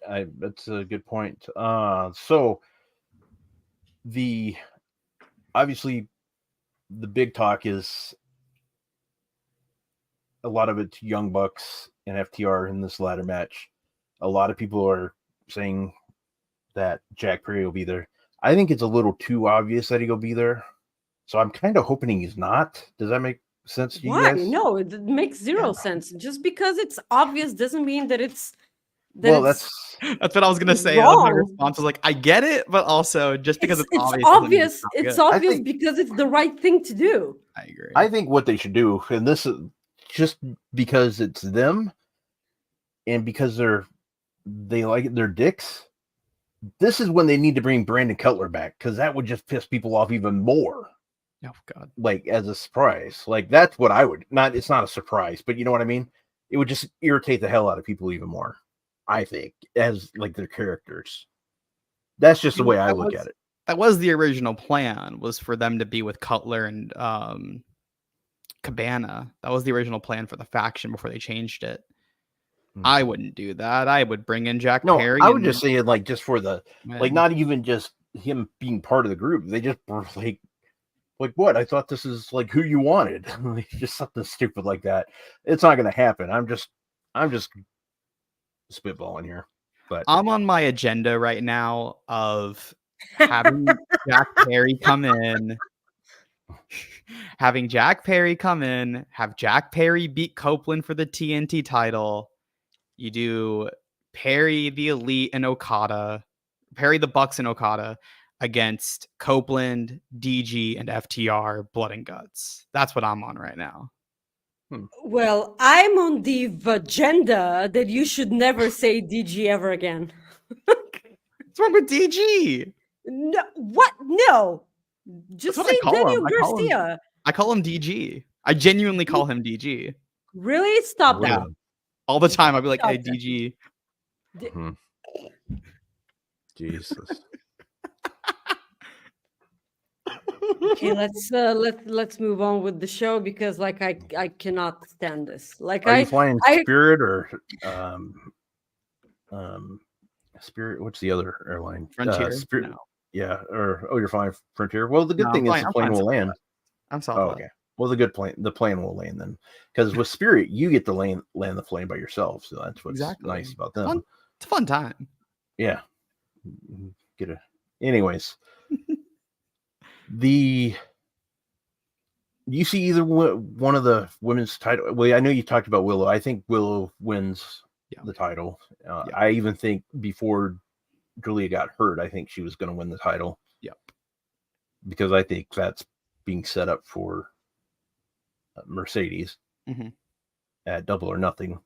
I that's a good point. So obviously the big talk is a lot of it's Young Bucks and FTR in this ladder match. A lot of people are saying that Jack Perry will be there. I think it's a little too obvious that he'll be there. So I'm kind of hoping he's not. Does that make sense to you guys? No, it makes zero sense. Just because it's obvious doesn't mean that it's that's what I was gonna say. My response was like, I get it, but also just because it's obvious. It's obvious because it's the right thing to do. I agree. I think what they should do, and this is just because it's them, and because they like their dicks. This is when they need to bring Brandon Cutler back, because that would just piss people off even more. Oh God! Like as a surprise, like that's what I would not. It's not a surprise, but you know what I mean. It would just irritate the hell out of people even more. I think, as like their characters. That's just the way I look at it. That was the original plan, was for them to be with Cutler and Cabana. That was the original plan for the faction before they changed it. I wouldn't do that. I would bring in Jack Perry. I would just say it like just for the like, not even just him being part of the group. They just were like what? I thought this is like who you wanted. Just something stupid like that. It's not going to happen. I'm just spitballing here, but I'm on my agenda right now of having Jack Perry come in, have Jack Perry beat Copeland for the TNT title. You do Perry the Elite and Okada, Perry the Bucks and Okada against Copeland, DG, and FTR, Blood and Guts. That's what I'm on right now. Well, I'm on the agenda that you should never say DG ever again. What's wrong with DG? No, what? No. Just say Daniel Garcia. I call him DG. I genuinely call him DG. Really? Stop that. All the time. I'll be like, hey, DG. Jesus. Okay, let's move on with the show, because like I cannot stand this. Like, are you flying Spirit or Spirit? What's the other airline? Frontier. Spirit. No. Yeah. You're flying Frontier. Well, the good thing is the plane will land. I'm sorry. Okay. Well, the plane will land then, because with Spirit you get to land the plane by yourself. So that's what's nice about them. It's a fun time. Yeah. Anyways. You see either one of the women's title? Well, I know you talked about Willow. I think Willow wins the title. I even think before Julia got hurt, I think she was going to win the title. Yep. Because I think that's being set up for Mercedes at Double or Nothing.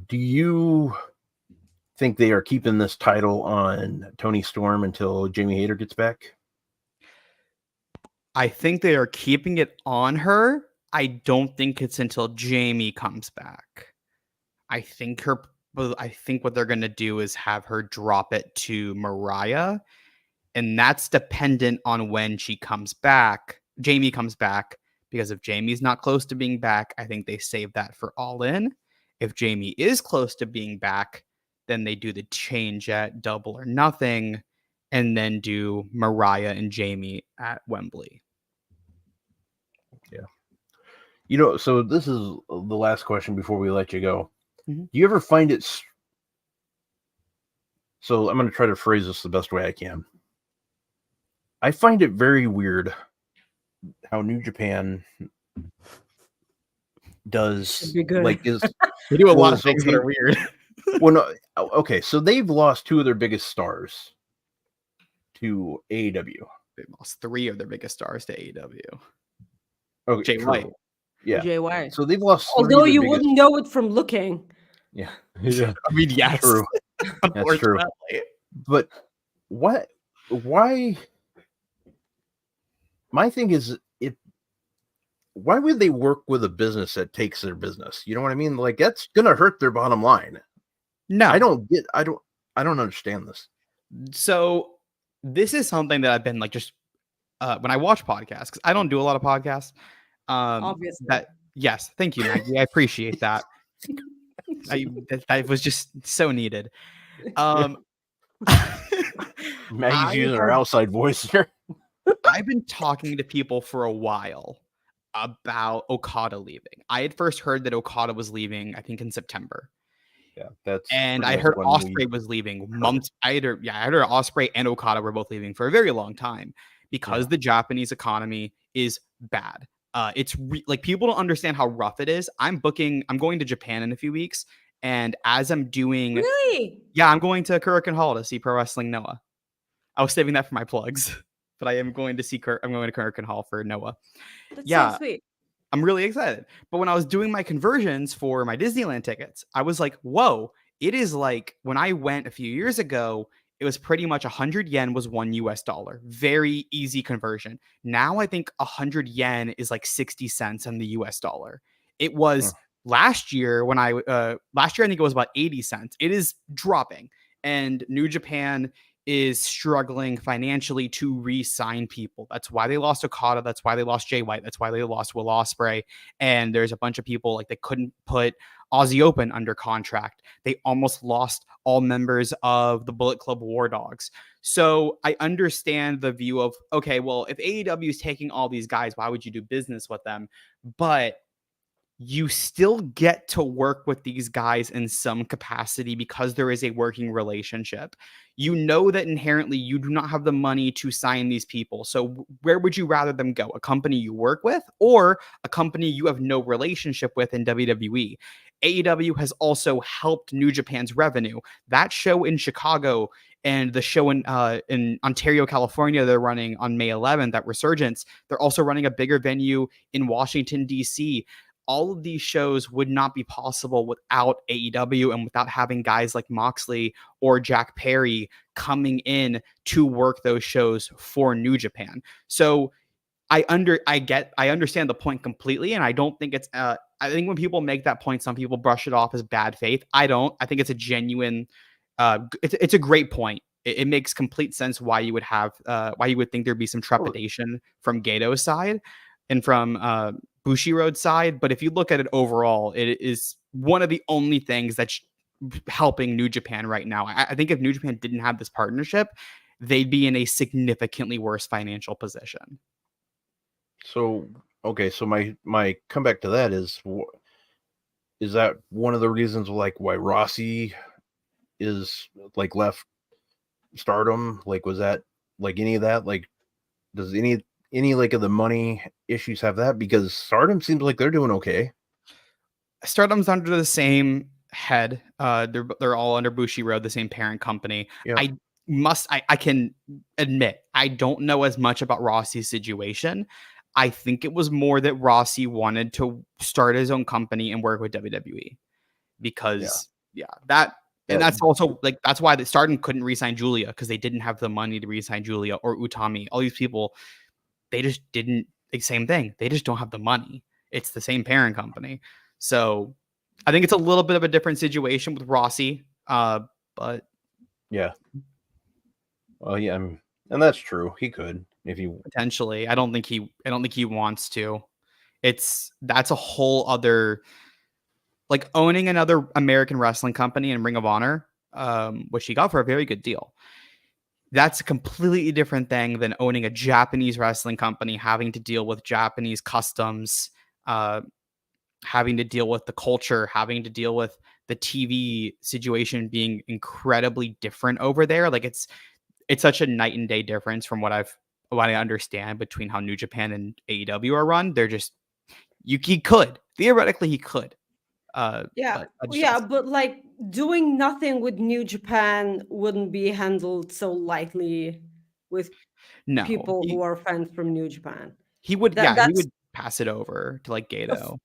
Do you think they are keeping this title on Toni Storm until Jamie Hayter gets back? I think they are keeping it on her. I don't think it's until Jamie comes back. I think what they're going to do is have her drop it to Mariah, and that's dependent on when she comes back. Jamie comes back, because if Jamie's not close to being back, I think they save that for All In. If Jamie is close to being back, then they do the change at Double or Nothing, and then do Mariah and Jamie at Wembley. Yeah. So this is the last question before we let you go. Mm-hmm. Do you ever find it... So I'm going to try to phrase this the best way I can. I find it very weird how New Japan does... Be good. Like, is... They do a lot of things that are weird. Well, no, okay, so they've lost 2 of their biggest stars to AEW. They lost 3 of their biggest stars to AEW. Okay, Jay White. Yeah. Jay White. So they've lost 3 Although of their you biggest... wouldn't know it from looking. Yeah. Yeah. I mean, yes. True. That's true. But why... My thing is, why would they work with a business that takes their business? You know what I mean? Like, that's gonna hurt their bottom line. No, I don't understand this. So this is something that I've been like, just when I watch podcasts, because I don't do a lot of podcasts. Obviously. Yes, thank you, Maggie. I appreciate that. That was just so needed. Maggie's using her outside voice here. I've been talking to people for a while about Okada leaving. I had first heard that Okada was leaving, I think, in September. Yeah, and I heard Ospreay was leaving months. I heard Ospreay and Okada were both leaving for a very long time because the Japanese economy is bad. It's like, people don't understand how rough it is. I'm going to Japan in a few weeks, and as I'm doing, really, I'm going to Kurikan Hall to see Pro Wrestling Noah. I was saving that for my plugs, but I am going to see I'm going to Kurikan Hall for Noah. That's so sweet. I'm really excited. But when I was doing my conversions for my Disneyland tickets, I was like, whoa, it is like when I went a few years ago, it was pretty much 100 yen was $1. Very easy conversion. Now I think 100 yen is like 60 cents on the US dollar. It was last year I think it was about 80 cents. It is dropping. And New Japan is struggling financially to re-sign people. That's why they lost Okada. That's why they lost Jay White. That's why they lost Will Ospreay. And there's a bunch of people, like, they couldn't put Aussie Open under contract. They almost lost all members of the Bullet Club War Dogs. So I understand the view of, okay, well, if AEW is taking all these guys, why would you do business with them? But you still get to work with these guys in some capacity because there is a working relationship. You know that inherently you do not have the money to sign these people. So where would you rather them go? A company you work with or a company you have no relationship with in WWE? AEW has also helped New Japan's revenue. That show in Chicago and the show in Ontario, California, they're running on May 11th at Resurgence. They're also running a bigger venue in Washington, D.C. All of these shows would not be possible without AEW and without having guys like Moxley or Jack Perry coming in to work those shows for New Japan. So I understand the point completely, and I don't think it's I think when people make that point, some people brush it off as bad faith. I don't. I think it's a genuine it's a great point. It makes complete sense why you would think there'd be some trepidation from Gato's side and from Bushiroad's side. But if you look at it overall, it is one of the only things that's helping New Japan right now. I think if New Japan didn't have this partnership, they'd be in a significantly worse financial position. So, okay, so my comeback to that is that one of the reasons, like, why Rossi is, like, left Stardom? Like, was that, like, any of that? Like, does any like of the money issues have that? Because Stardom seems like they're doing okay. Stardom's under the same head. They're all under Bushiroad, the same parent company. Yeah. I can admit I don't know as much about Rossi's situation. I think it was more that Rossi wanted to start his own company and work with WWE because that's also, like, that's why the Stardom couldn't re-sign Julia, because they didn't have the money to re-sign Julia or Utami. All these people, they just didn't. Same thing. They just don't have the money. It's the same parent company. So I think it's a little bit of a different situation with Rossi. But yeah. Well, yeah, and that's true. He could, if he potentially. I don't think he wants to. that's a whole other, like, owning another American wrestling company in Ring of Honor, which he got for a very good deal. That's a completely different thing than owning a Japanese wrestling company, having to deal with Japanese customs, having to deal with the culture, having to deal with the TV situation being incredibly different over there. Like, it's such a night and day difference from what I understand between how New Japan and AEW are run. They're just, he could theoretically, he could. But like doing nothing with New Japan wouldn't be handled so lightly with people who are fans from New Japan. He would pass it over to like Gato.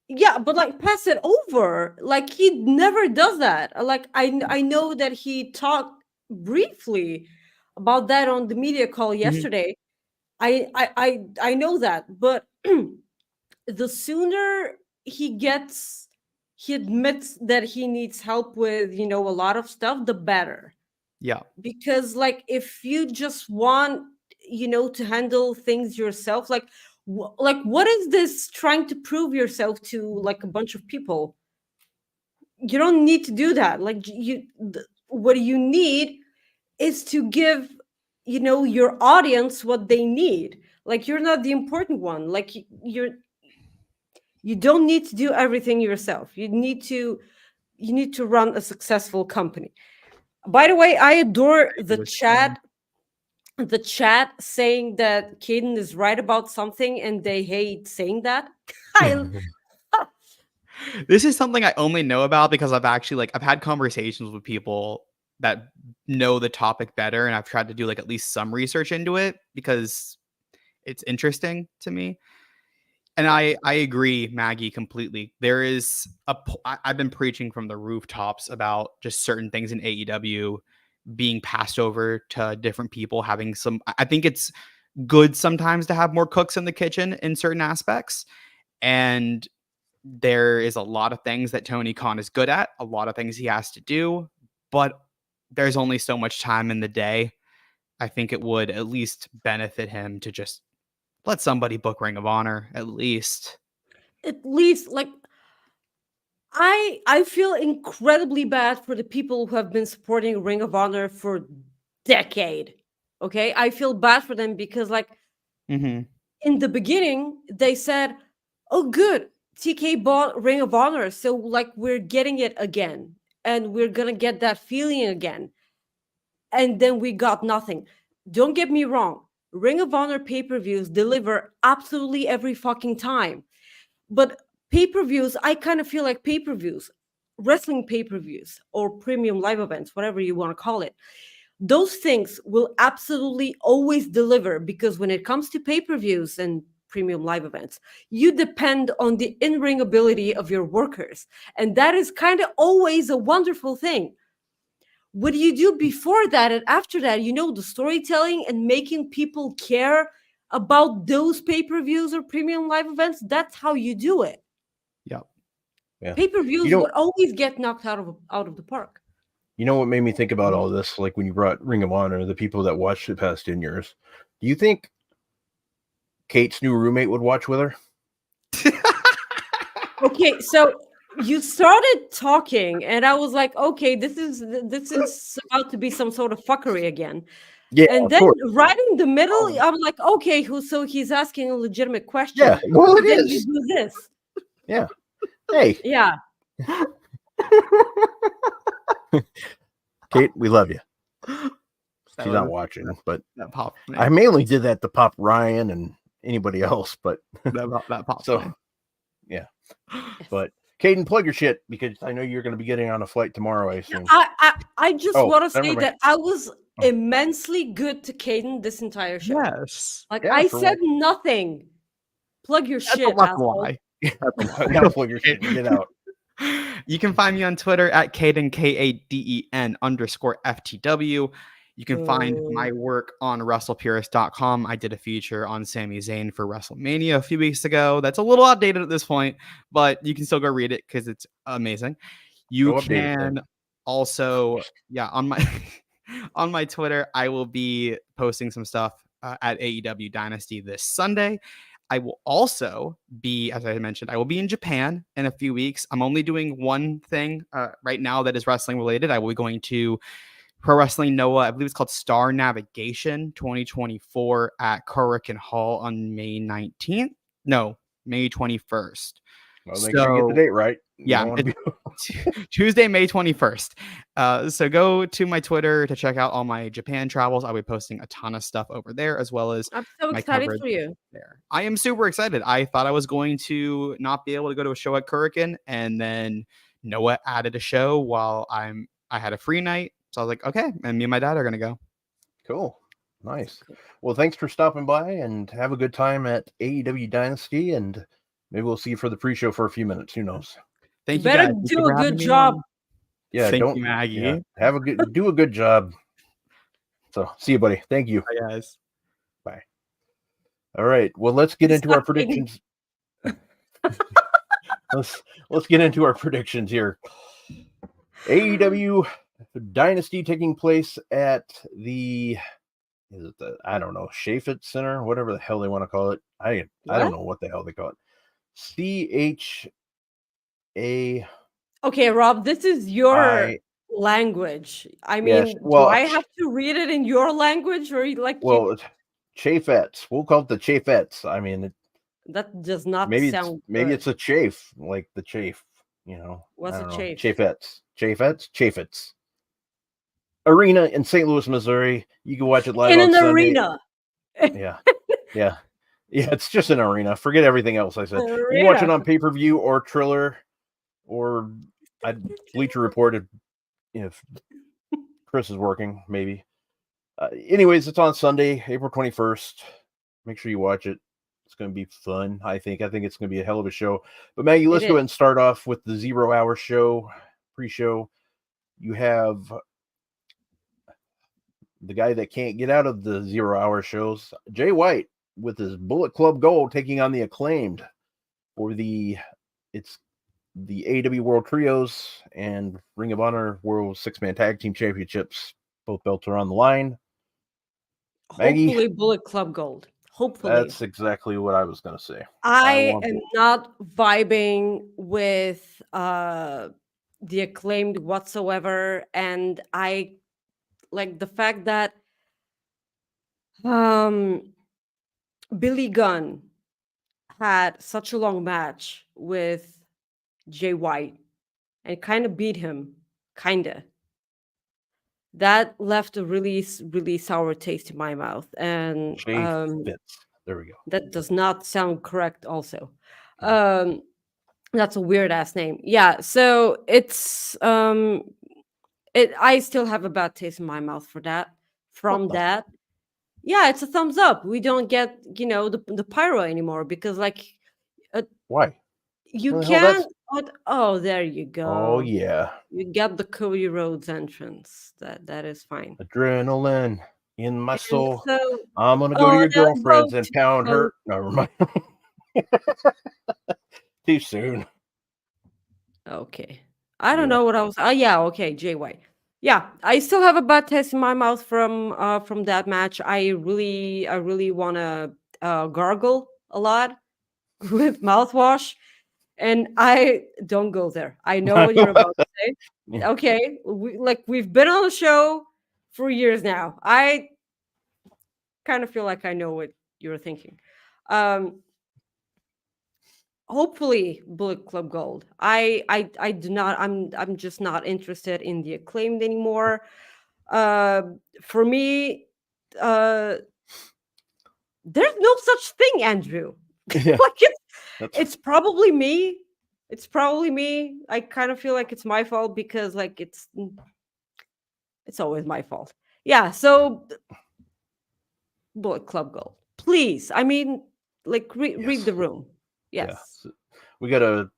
Yeah, but like pass it over. Like he never does that. Like I know that he talked briefly about that on the media call yesterday. I know that, but the sooner he admits that he needs help with, a lot of stuff, the better. Yeah. Because like if you just want, to handle things yourself, like what is this trying to prove yourself to like a bunch of people? You don't need to do that. Like what you need is to give, your audience what they need. Like you're not the important one. Like you don't need to do everything yourself. You need to run a successful company. By the way, I adore the chat saying that Kaden is right about something and they hate saying that. This is something I only know about because I've actually I've had conversations with people that know the topic better, and I've tried to do like at least some research into it because it's interesting to me. And I agree, Maggie, completely. There is I've been preaching from the rooftops about just certain things in AEW being passed over to different people, having some. I think it's good sometimes to have more cooks in the kitchen in certain aspects. And there is a lot of things that Tony Khan is good at, a lot of things he has to do, but there's only so much time in the day. I think it would at least benefit him to just let somebody book Ring of Honor, at least. Like, I feel incredibly bad for the people who have been supporting Ring of Honor for decade. Okay, I feel bad for them because, like, in the beginning they said, "Oh, good, TK bought Ring of Honor, so like we're getting it again, and we're gonna get that feeling again." And then we got nothing. Don't get me wrong. Ring of Honor pay-per-views deliver absolutely every fucking time. But pay-per-views, I kind of feel like pay-per-views, wrestling pay-per-views or premium live events, whatever you want to call it, those things will absolutely always deliver, because when it comes to pay-per-views and premium live events, you depend on the in-ring ability of your workers. And that is kind of always a wonderful thing. What do you do before that and after that? The storytelling and making people care about those pay-per-views or premium live events. That's how you do it. Yep. Yeah. Pay-per-views would always get knocked out of the park. You know what made me think about all this? Like when you brought Ring of Honor, the people that watched it past 10 years, do you think Kate's new roommate would watch with her? Okay, so you started talking and I was like, okay, this is about to be some sort of fuckery again. Yeah, and then right in the middle, I'm like, okay, so he's asking a legitimate question. Yeah, well, it is. You do this. Yeah. Hey. Yeah. Kate, we love you. She's not watching, but that pop. I mainly did that to pop Ryan and anybody else, but that pop. So, yeah. But Kaden, plug your shit because I know you're going to be getting on a flight tomorrow. I assume. I just want to say that I was immensely good to Kaden this entire show. Yes. Like I said nothing. Plug your shit. That's a lie. Gotta plug your shit and get out. You can find me on Twitter at Kaden, KADEN_FTW. You can find my work on WrestlePurist.com. I did a feature on Sami Zayn for WrestleMania a few weeks ago. That's a little outdated at this point, but you can still go read it because it's amazing. You can also, on my Twitter, I will be posting some stuff at AEW Dynasty this Sunday. I will also be, as I mentioned, I will be in Japan in a few weeks. I'm only doing one thing right now that is wrestling related. I will be going to Pro Wrestling Noah, I believe it's called Star Navigation 2024 at Korakuen Hall on May 19th. No, May 21st. Well, make sure you get the date right. Yeah, Tuesday, May 21st. So go to my Twitter to check out all my Japan travels. I'll be posting a ton of stuff over there, as well as I'm so my excited coverage for you. there. I am super excited. I thought I was going to not be able to go to a show at Korakuen, and then Noah added a show while I had a free night. So I was like, okay, and me and my dad are gonna go. Cool. Nice. Well, thanks for stopping by, and have a good time at AEW Dynasty, and maybe we'll see you for the pre-show for a few minutes. Who knows? Thank you, guys. Do a good job. Yeah, thank you, Maggie. Yeah, do a good job. So, see you, buddy. Thank you. Bye, guys. Bye. All right. Well, let's get into our predictions. let's get into our predictions here. AEW Dynasty taking place at the I don't know, Shafit Center, whatever the hell they want to call it. I don't know what the hell they call it. CHA. Okay, Rob, this is your language. I mean, do I have to read it in your language, or Chafettes? We'll call it the Chafettes. I mean, that does not sound. Maybe it's a chafe, like the chafe. You know, what's a chafe? Chafettes. Arena in St. Louis, Missouri. You can watch it live in on an Sunday. Arena. Yeah. It's just an arena. Forget everything else I said. You can watch it on pay-per-view or Triller, or Bleacher Report if Chris is working, maybe. Anyways, it's on Sunday, April 21st. Make sure you watch it. It's going to be fun, I think. I think it's going to be a hell of a show. But Maggie, let's go ahead and start off with the 0 hour show, pre-show. You have the guy that can't get out of the 0 hour shows, Jay White, with his Bullet Club Gold, taking on the Acclaimed for the AEW World Trios and Ring of Honor World 6-Man Tag Team Championships. Both belts are on the line. Maggie, hopefully Bullet Club Gold. Hopefully. That's exactly what I was going to say. I am not vibing with the Acclaimed whatsoever, and I like the fact that Billy Gunn had such a long match with Jay White and kind of beat him, that left a really, really sour taste in my mouth. And there we go. That does not sound correct also. That's a weird ass name. Yeah, so it's I still have a bad taste in my mouth for that. That. Yeah, it's a thumbs up. We don't get, the pyro anymore because why? You can't. Oh, there you go. Oh yeah. You get the Cody Rhodes entrance. That is fine. Adrenaline in my soul. So, I'm gonna go to your girlfriend's and pound her. Never mind. Too soon. Okay. I don't know what I was. Oh yeah. Okay. Jay White. Yeah, I still have a bad taste in my mouth from that match. I really want to gargle a lot with mouthwash. And I don't go there. I know what you're about to say. Yeah. Okay, we've been on the show for years now. I kind of feel like I know what you're thinking. Hopefully, Bullet Club Gold. I do not. I'm just not interested in the Acclaimed anymore. For me, there's no such thing, Andrew. Yeah. It's probably me. I kind of feel like it's my fault because it's always my fault. Yeah, so Bullet Club Gold. Please. I mean, read the room. Yes. Yeah. We got to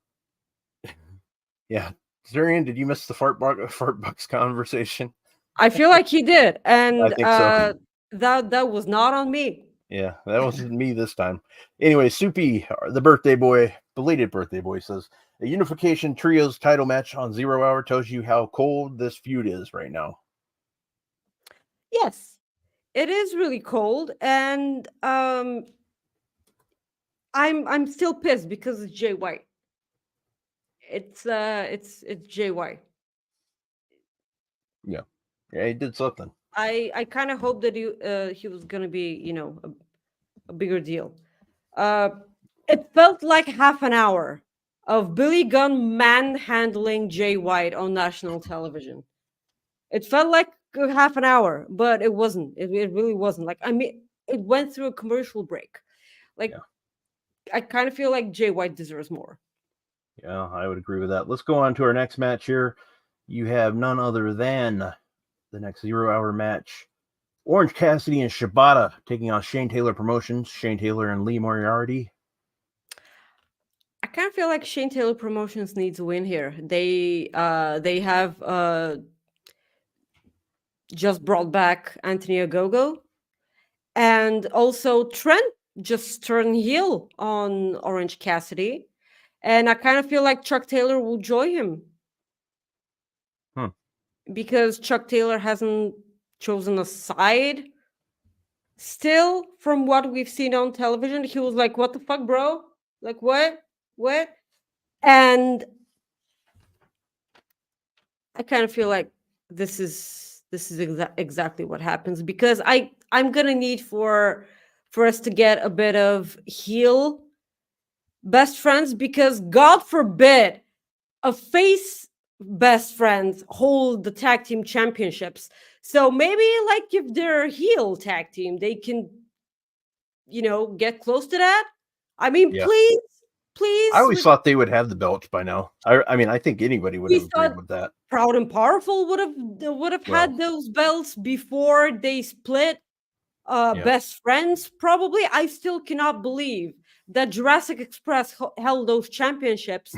Zurian, did you miss the fart bucks conversation? I feel like he did. And I think so. That was not on me. Yeah, that wasn't me this time. Anyway, Soupy, the birthday boy, belated birthday boy, says a Unification Trios title match on 0 hour tells you how cold this feud is right now. Yes, it is really cold, and I'm still pissed because it's Jay White. It's Jay White. Yeah, he did something. I kind of hope that he was gonna be a bigger deal. It felt like half an hour of Billy Gunn manhandling Jay White on national television. It felt like half an hour, but it wasn't. It really wasn't. Like, I mean, it went through a commercial break. Like, Yeah. I kind of feel like Jay White deserves more. Yeah, I would agree with that. Let's go on to our next match here. You have none other than the next 0-hour match. Orange Cassidy and Shibata taking on Shane Taylor Promotions, Shane Taylor and Lee Moriarty. I kind of feel like Shane Taylor Promotions needs a win here. They have just brought back Anthony Ogogo, and also Trent just turned heel on Orange Cassidy, and I kind of feel like Chuck Taylor will join him because Chuck Taylor hasn't chosen a side. Still, from what we've seen on television, he was like, "What the fuck, bro? Like, what? And I kind of feel like this is exactly what happens, because I'm gonna need for us to get a bit of heel best friends, because God forbid a face best friends hold the tag team championships. So maybe, like, if they're a heel tag team, they can get close to that. I mean, Yeah. please. I always thought they would have the belts by now. I mean, I think anybody would have agreed with that. Proud and Powerful would have had those belts before they split. Best friends, probably. I still cannot believe that Jurassic Express held those championships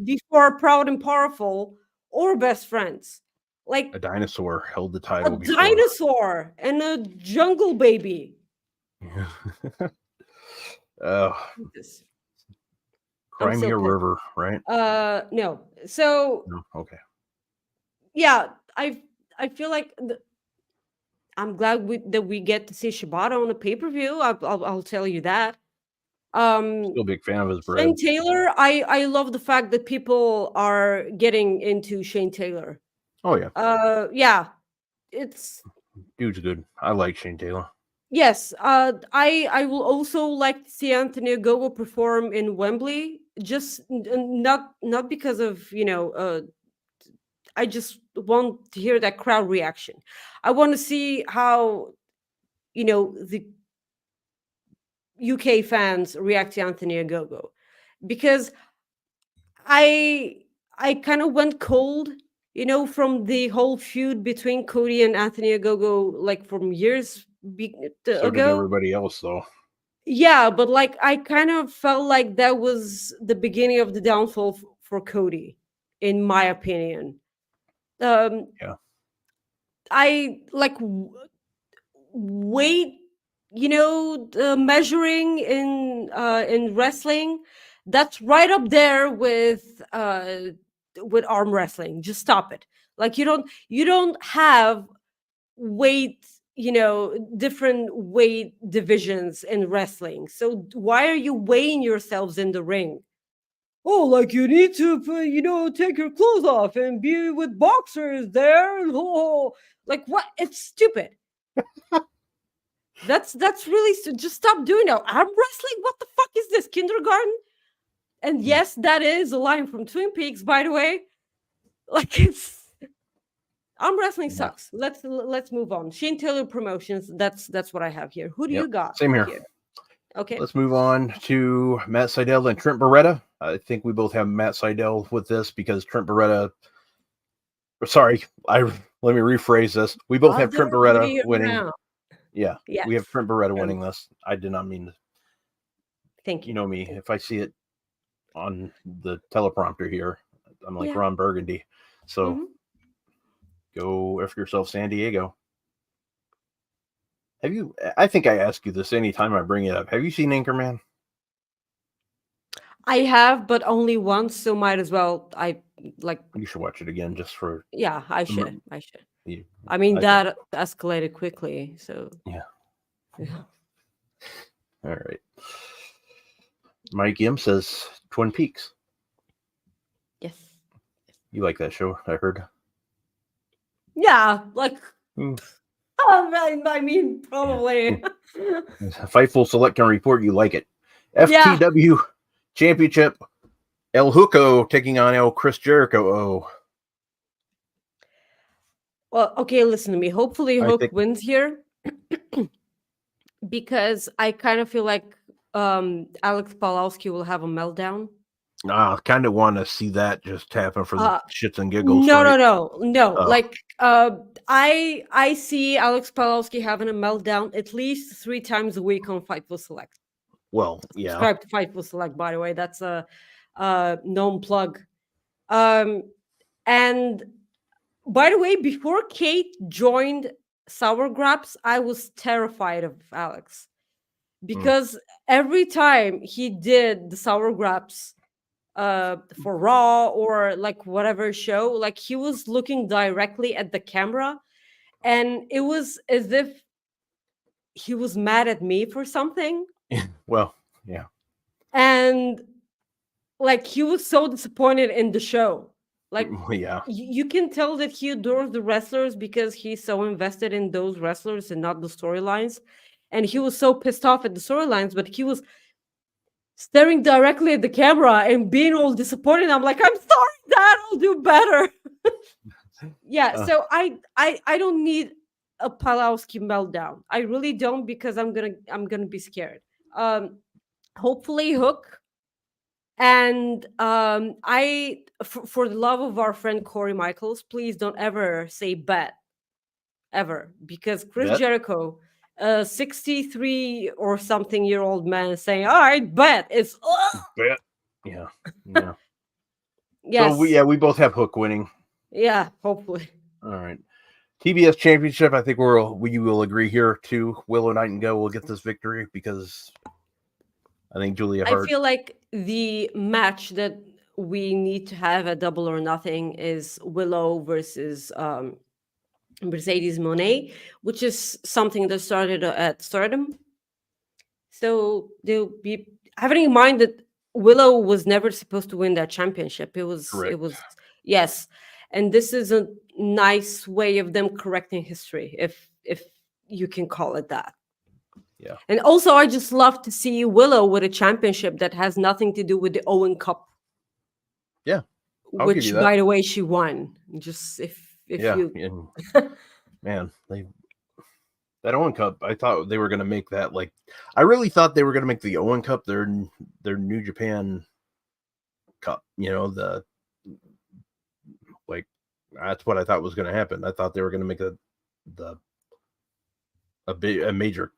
before Proud and Powerful or Best Friends. Like, a dinosaur held the title. A dinosaur and a jungle baby. Crimea River, right? No. So no. Okay. Yeah, I feel like I'm glad that we get to see Shibata on a pay-per-view. I'll tell you that. Still a big fan of his bread. Shane Taylor, I love the fact that people are getting into Shane Taylor. Oh yeah. Yeah, it's dude's good. I like Shane Taylor. Yes, I will also like to see Anthony Ogogo perform in Wembley. Just not because of I just want to hear that crowd reaction. I want to see how the UK fans react to Anthony Ogogo, because I kind of went cold, from the whole feud between Cody and Anthony Ogogo, like from years so ago. did everybody else, though. Yeah, but like I kind of felt like that was the beginning of the downfall for Cody, in my opinion. Yeah. I like weight, measuring in wrestling. That's right up there with arm wrestling. Just stop it. Like, you don't have weight, different weight divisions in wrestling. So why are you weighing yourselves in the ring? Oh, like, you need to take your clothes off and be with boxers there. Oh, like, what? It's stupid. That's really just stop doing that. Arm wrestling? What the fuck is this, kindergarten? And yes, that is a line from Twin Peaks, by the way. Like, it's arm wrestling sucks. Let's move on. Shane Taylor Promotions. That's what I have here. Who do you got? Same here. Okay. Let's move on to Matt Sydal and Trent Beretta. I think we both have Matt Sydal with this because Trent Beretta. Sorry, let me rephrase this. We both have Trent Beretta winning. Yeah, we have Trent Beretta winning this. I did not mean to. Thank you. You know me. If I see it on the teleprompter here, I'm like Ron Burgundy. So go after yourself, San Diego. Have you? I think I ask you this anytime I bring it up. Have you seen Anchorman? I have, but only once, so might as well. You should watch it again just for. Yeah, I should. I mean, that escalated quickly, so. Yeah. All right. Mike M says Twin Peaks. Yes. You like that show, I heard. Yeah, like Mm. I mean, probably. Fightful Select and Report, you like it. Yeah. FTW Championship, El Hooko taking on El Chris Jericho. Oh, Well, okay, listen to me. Hopefully I Hook think wins here because I kind of feel like Alex Palowski will have a meltdown. I kind of want to see that just happen for the shits and giggles. No, right? no. Like I see Alex Palowski having a meltdown at least 3 times a week on Fightful Select. Well, yeah. Subscribe to Fightful Select, by the way. That's a known plug. And by the way, before Kate joined Sour Graps, I was terrified of Alex because every time he did the Sour Graps for Raw or like whatever show, like he was looking directly at the camera, and it was as if he was mad at me for something. Well, yeah. And like he was so disappointed in the show. Like yeah. you can tell that he adores the wrestlers because he's so invested in those wrestlers and not the storylines. And he was so pissed off at the storylines, but he was staring directly at the camera and being all disappointed. I'm like, I'm sorry, Dad, I'll do better. Yeah, so I don't need a Palowski meltdown. I really don't, because I'm gonna be scared. Hopefully Hook. And for the love of our friend Corey Michaels, please don't ever say bet, ever, because Chris Bet? Jericho, a 63 or something year old man, is saying, "All right, bet it's Bet. Yeah. Yeah. yes, So we both have Hook winning. Yeah, hopefully. All right. TBS Championship, I think we will agree here too. Willow Nightingale will get this victory because I think Julia Hart. I feel like the match that we need to have at Double or Nothing is Willow versus Mercedes Moné, which is something that started at Stardom. So they'll be having in mind that Willow was never supposed to win that championship. It was yes. And this is a nice way of them correcting history, if you can call it that. Yeah. And also, I just love to see Willow with a championship that has nothing to do with the Owen Cup. Yeah. Which, by the way, she won. Just if you man, that Owen Cup, I thought they were going to make that I really thought they were going to make the Owen Cup their New Japan Cup. That's what I thought was going to happen. I thought they were going to make a major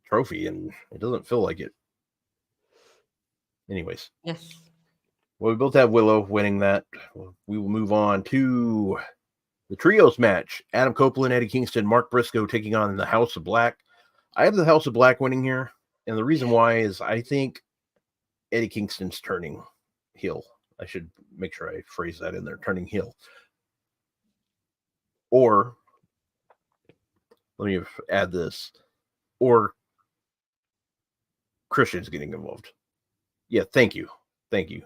trophy, and it doesn't feel like it. Anyways. Yes. Well, we both have Willow winning that. We will move on to the trios match. Adam Copeland, Eddie Kingston, Mark Briscoe taking on the House of Black. I have the House of Black winning here. And the reason why is I think Eddie Kingston's turning heel. I should make sure I phrase that in there, turning heel. Or, let me add this, or Christian's getting involved. Yeah, thank you. Thank you.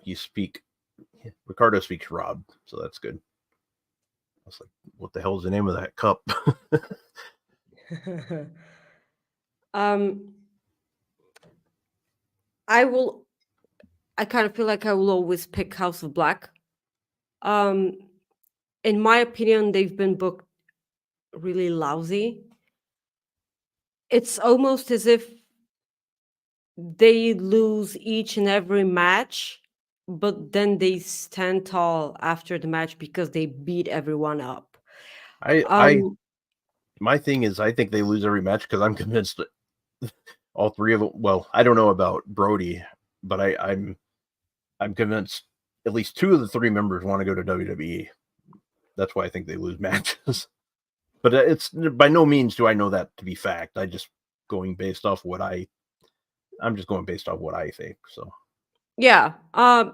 Ricardo speaks Rob, so that's good. I was like, what the hell is the name of that cup? I kind of feel like I will always pick House of Black. In my opinion, they've been booked really lousy. It's almost as if they lose each and every match, but then they stand tall after the match because they beat everyone up. My thing is, I think they lose every match because I'm convinced that all three of them. Well, I don't know about Brody, but I'm convinced at least 2 of the 3 members want to go to WWE. That's why I think they lose matches. But it's by no means do I know that to be fact. I'm just going based off what I think. So yeah, I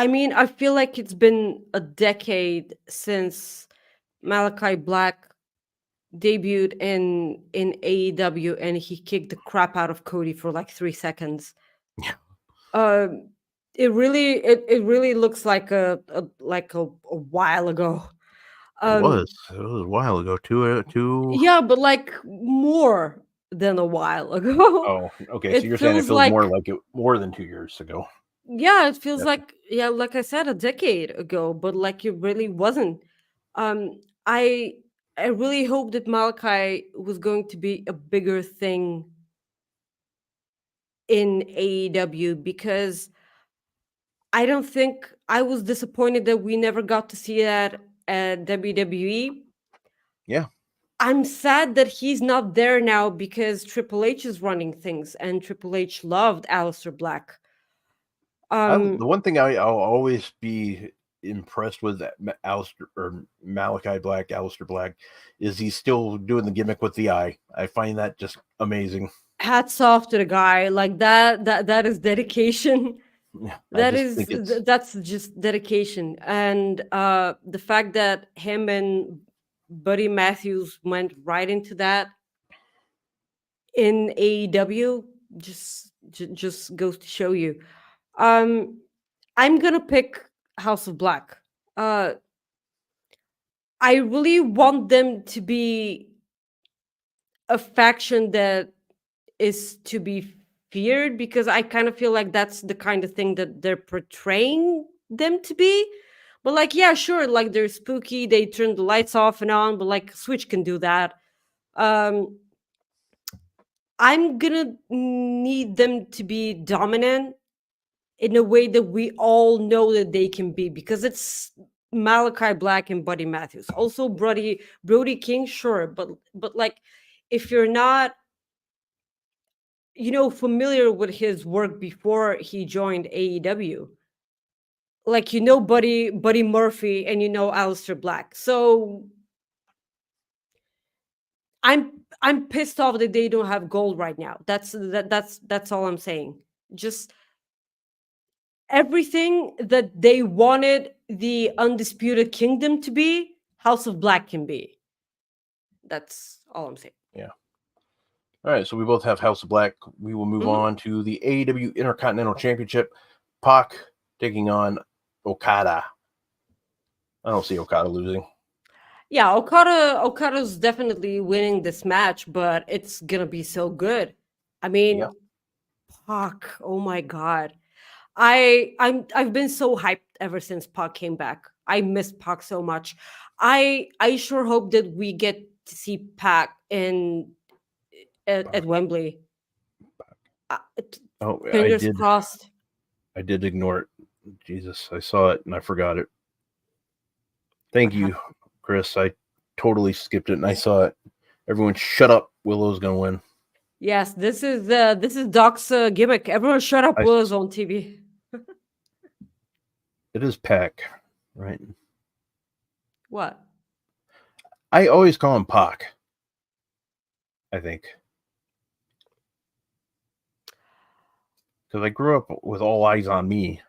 mean, I feel like it's been a decade since Malachi Black debuted in AEW and he kicked the crap out of Cody for like 3 seconds. Yeah. It really looks like a while ago. It was a while ago, too. Yeah, but like more than a while ago. Oh, okay. So It you're saying it feels feels more like, like it more than 2 years ago. yeah, it feels Gotcha. like, yeah, like I said, a decade ago, but like it really wasn't. Um, I I really hope that Malachi was going to be a bigger thing in AEW because I don't think I was disappointed that we never got to see that at WWE. Yeah. I'm sad that he's not there now because Triple H is running things and Triple H loved Aleister Black. The one thing I'll always be impressed with that Malachi Black, Aleister Black, is he's still doing the gimmick with the eye. I find that just amazing. Hats off to the guy. Like that is dedication. Yeah, I just think That's just dedication. And the fact that him and Buddy Matthews went right into that in AEW just goes to show you. I'm gonna pick House of Black. Uh, I really want them to be a faction that is to be feared because I kind of feel like that's the kind of thing that they're portraying them to be. But like, yeah, sure, like they're spooky, they turn the lights off and on, but like Switch can do that. Um, I'm gonna need them to be dominant in a way that we all know that they can be because it's Malachi Black and Buddy Matthews. Also Brody King, sure, but like if you're not familiar with his work before he joined AEW, like Buddy Murphy and Aleister Black. So I'm pissed off that they don't have gold right now. That's all I'm saying. Just everything that they wanted the Undisputed Kingdom to be, House of Black can be. That's all I'm saying. Yeah. All right, so we both have House of Black. We will move on to the AEW Intercontinental Championship. Pac taking on Okada. I don't see Okada losing. Yeah, Okada's definitely winning this match, but it's gonna be so good. I mean, Pac, oh my god. I've been so hyped ever since Pac came back. I miss Pac so much. I sure hope that we get to see Pac at Wembley. Fingers crossed. I did ignore it. Jesus, I saw it and I forgot it. Thank you, Chris. I totally skipped it and I saw it. Everyone shut up. Willow's gonna win. Yes, this is Doc's gimmick. Everyone shut up. Willow's on TV. It is Pac, right? What? I always call him Pac. I think. Because I grew up with All Eyes on Me.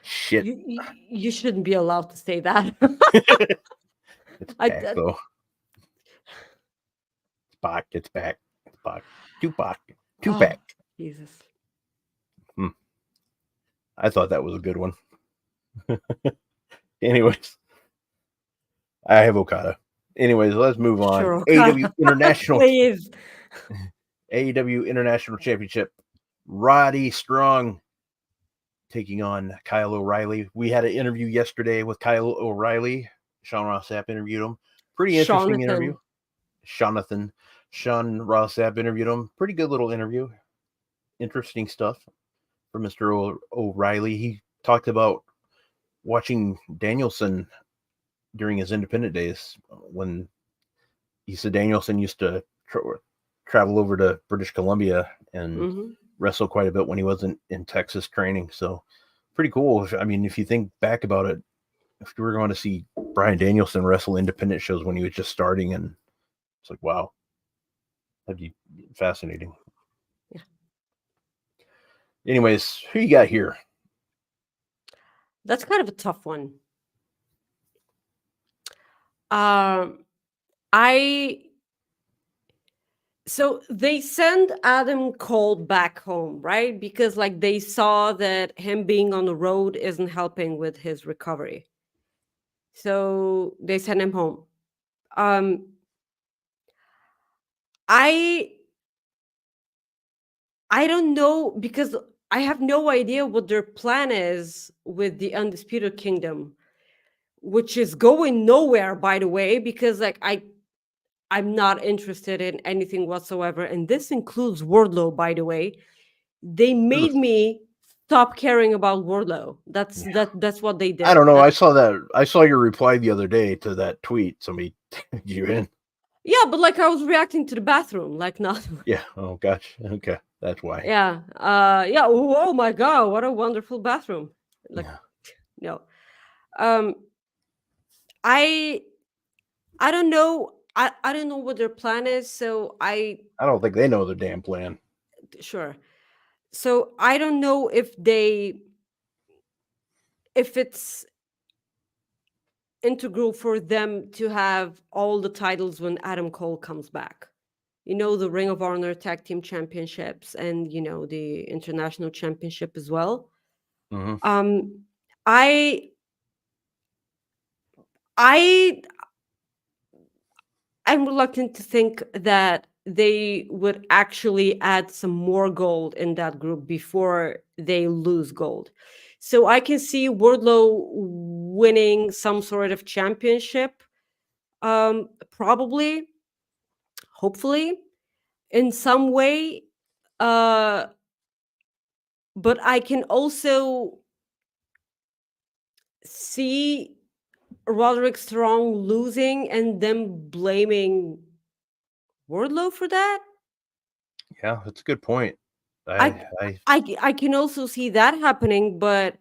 Shit. You shouldn't be allowed to say that. It's back, though. It's back. It's back. It's back. Tupac. Jesus. I thought that was a good one. Anyways, I have Okada. Anyways, let's move on. Sure, AEW International. Please. AEW International Championship. Roddy Strong taking on Kyle O'Reilly. We had an interview yesterday with Kyle O'Reilly. Sean Ross Sapp interviewed him. Pretty interesting interview. Sean Ross Sapp interviewed him. Pretty good little interview. Interesting stuff from Mr. O'Reilly. He talked about watching Danielson during his independent days when he said Danielson used to travel over to British Columbia and wrestle quite a bit when he wasn't in Texas training. So pretty cool. I mean, if you think back about it, if you were going to see Bryan Danielson wrestle independent shows when he was just starting, and it's like, wow, that'd be fascinating. Yeah. Anyways, who you got here? That's kind of a tough one. So they send Adam Cole back home, right? Because like they saw that him being on the road isn't helping with his recovery. So they send him home. I don't know, because I have no idea what their plan is with the Undisputed Kingdom, which is going nowhere, by the way, because like I'm not interested in anything whatsoever. And this includes Wardlow, by the way. They made me stop caring about Wardlow. That's what they did. I don't know. I saw that. I saw your reply the other day to that tweet. Somebody tagged you in. Yeah, but like I was reacting to the bathroom, like not. Yeah. Oh, gotcha. Okay, that's why. Yeah. Yeah. Oh my God, what a wonderful bathroom. Like, no. I don't know. I don't know what their plan is. So I don't think they know their damn plan. Sure. So I don't know if it's integral for them to have all the titles when Adam Cole comes back. You know, the Ring of Honor Tag Team Championships and, you know, the International Championship as well. Mm-hmm. I'm reluctant to think that they would actually add some more gold in that group before they lose gold. So I can see Wardlow winning some sort of championship, probably, hopefully, in some way. But I can also see Roderick Strong losing and them blaming Wardlow for that. Yeah, that's a good point. I can also see that happening, but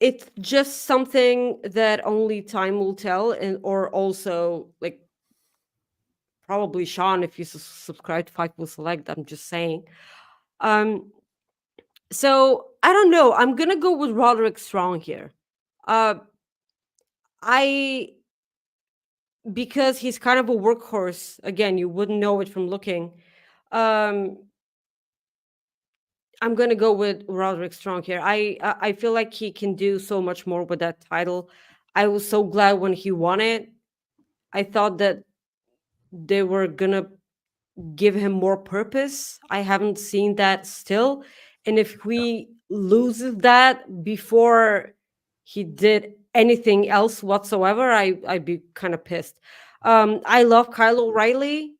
it's just something that only time will tell, and or also like probably Sean, if you subscribe to Fight Will Select. I'm just saying. So I don't know. I'm gonna go with Roderick Strong here. I Because he's kind of a workhorse. Again, you wouldn't know it from looking. I'm gonna go with Roderick Strong here. I feel like he can do so much more with that title. I was so glad when he won it. I thought that they were gonna give him more purpose. I haven't seen that still. And if we loses that before he did anything else whatsoever, I'd be kind of pissed. I love Kyle O'Reilly,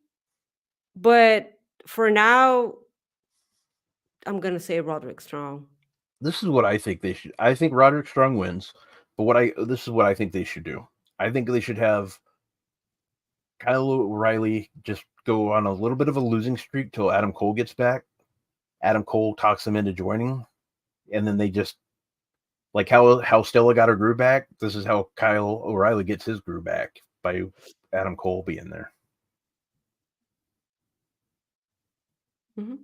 but for now, I'm gonna say Roderick Strong. This is what I think they should. I think Roderick Strong wins, but this is what I think they should do. I think they should have Kyle O'Reilly just go on a little bit of a losing streak till Adam Cole gets back. Adam Cole talks them into joining, and then they just like how Stella got her groove back. This is how Kyle O'Reilly gets his groove back by Adam Cole being there. Mm-hmm.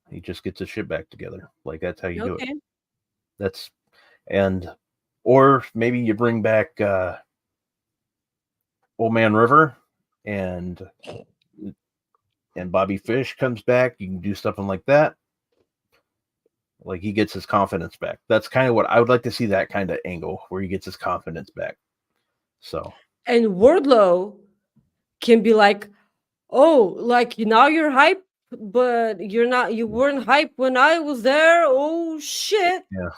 He just gets his shit back together. Like that's how you do it. Or maybe you bring back Old Man River and Bobby Fish comes back. You can do something like that. Like he gets his confidence back. That's kind of what I would like to see, that kind of angle where he gets his confidence back. So, and Wardlow can be like, oh, like now you're hype, but you weren't hype when I was there. Oh shit. Yeah.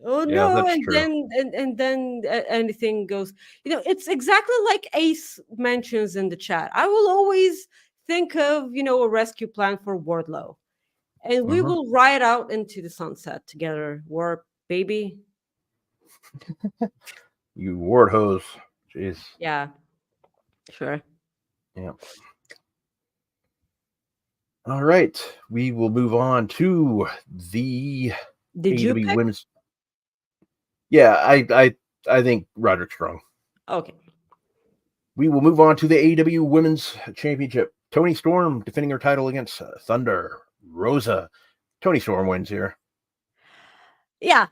Oh no, and then anything goes. You know, it's exactly like Ace mentions in the chat. I will always think of, you know, a rescue plan for Wardlow, and we will ride out into the sunset together. War baby. You ward hose. Jeez. Yeah. Sure. Yeah. All right, we will move on to the AEW Women's. Yeah, I think Roderick Strong. Okay. We will move on to the AEW Women's Championship. Toni Storm defending her title against Thunder Rosa. Toni Storm wins here. Yeah.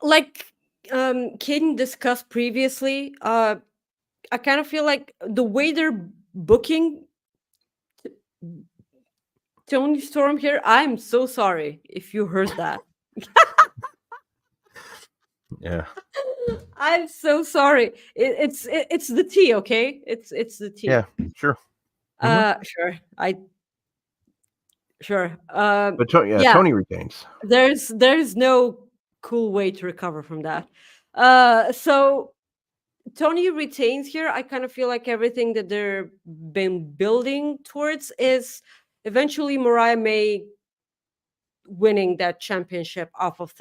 Like Kaden discussed previously, I kind of feel like the way they're booking Tony Storm here, I'm so sorry if you heard that. Yeah. I'm so sorry. It's the tea, okay? It's the tea. Yeah. Sure. Mhm. Sure. Sure. But Yeah. Tony retains. There's no cool way to recover from that. So Tony retains here. I kind of feel like everything that they're been building towards is eventually Mariah May winning that championship off of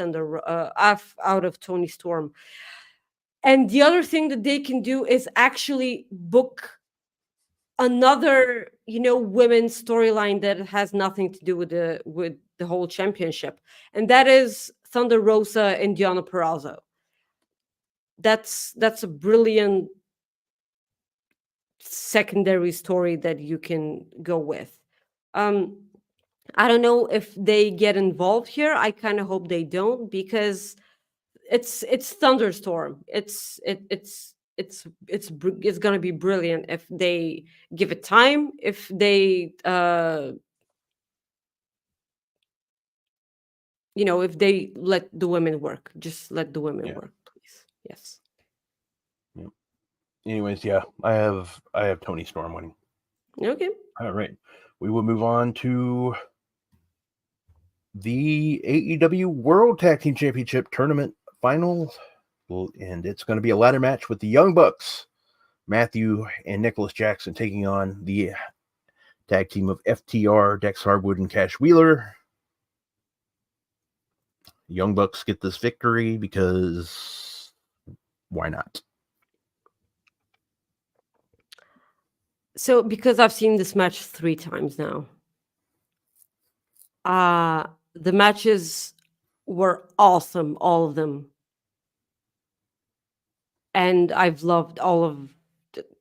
out of Tony Storm. And the other thing that they can do is actually book another, women's storyline that has nothing to do with the whole championship, and that is Thunder Rosa and Deonna Purrazzo. That's a brilliant secondary story that you can go with. I don't know if they get involved here. I kind of hope they don't, because it's Thunderstorm. It's gonna be brilliant if they give it time. If they if they let the women work, just let the women work, please. Yes. Yeah. Anyways, yeah, I have Tony Storm winning. Okay. All right, we will move on to the AEW World Tag Team Championship Tournament Final, and it's going to be a ladder match with the Young Bucks, Matthew and Nicholas Jackson, taking on the tag team of FTR, Dex Hardwood, and Cash Wheeler. The Young Bucks get this victory because why not? So, because I've seen this match 3 times now, the matches were awesome, all of them, and I've loved all of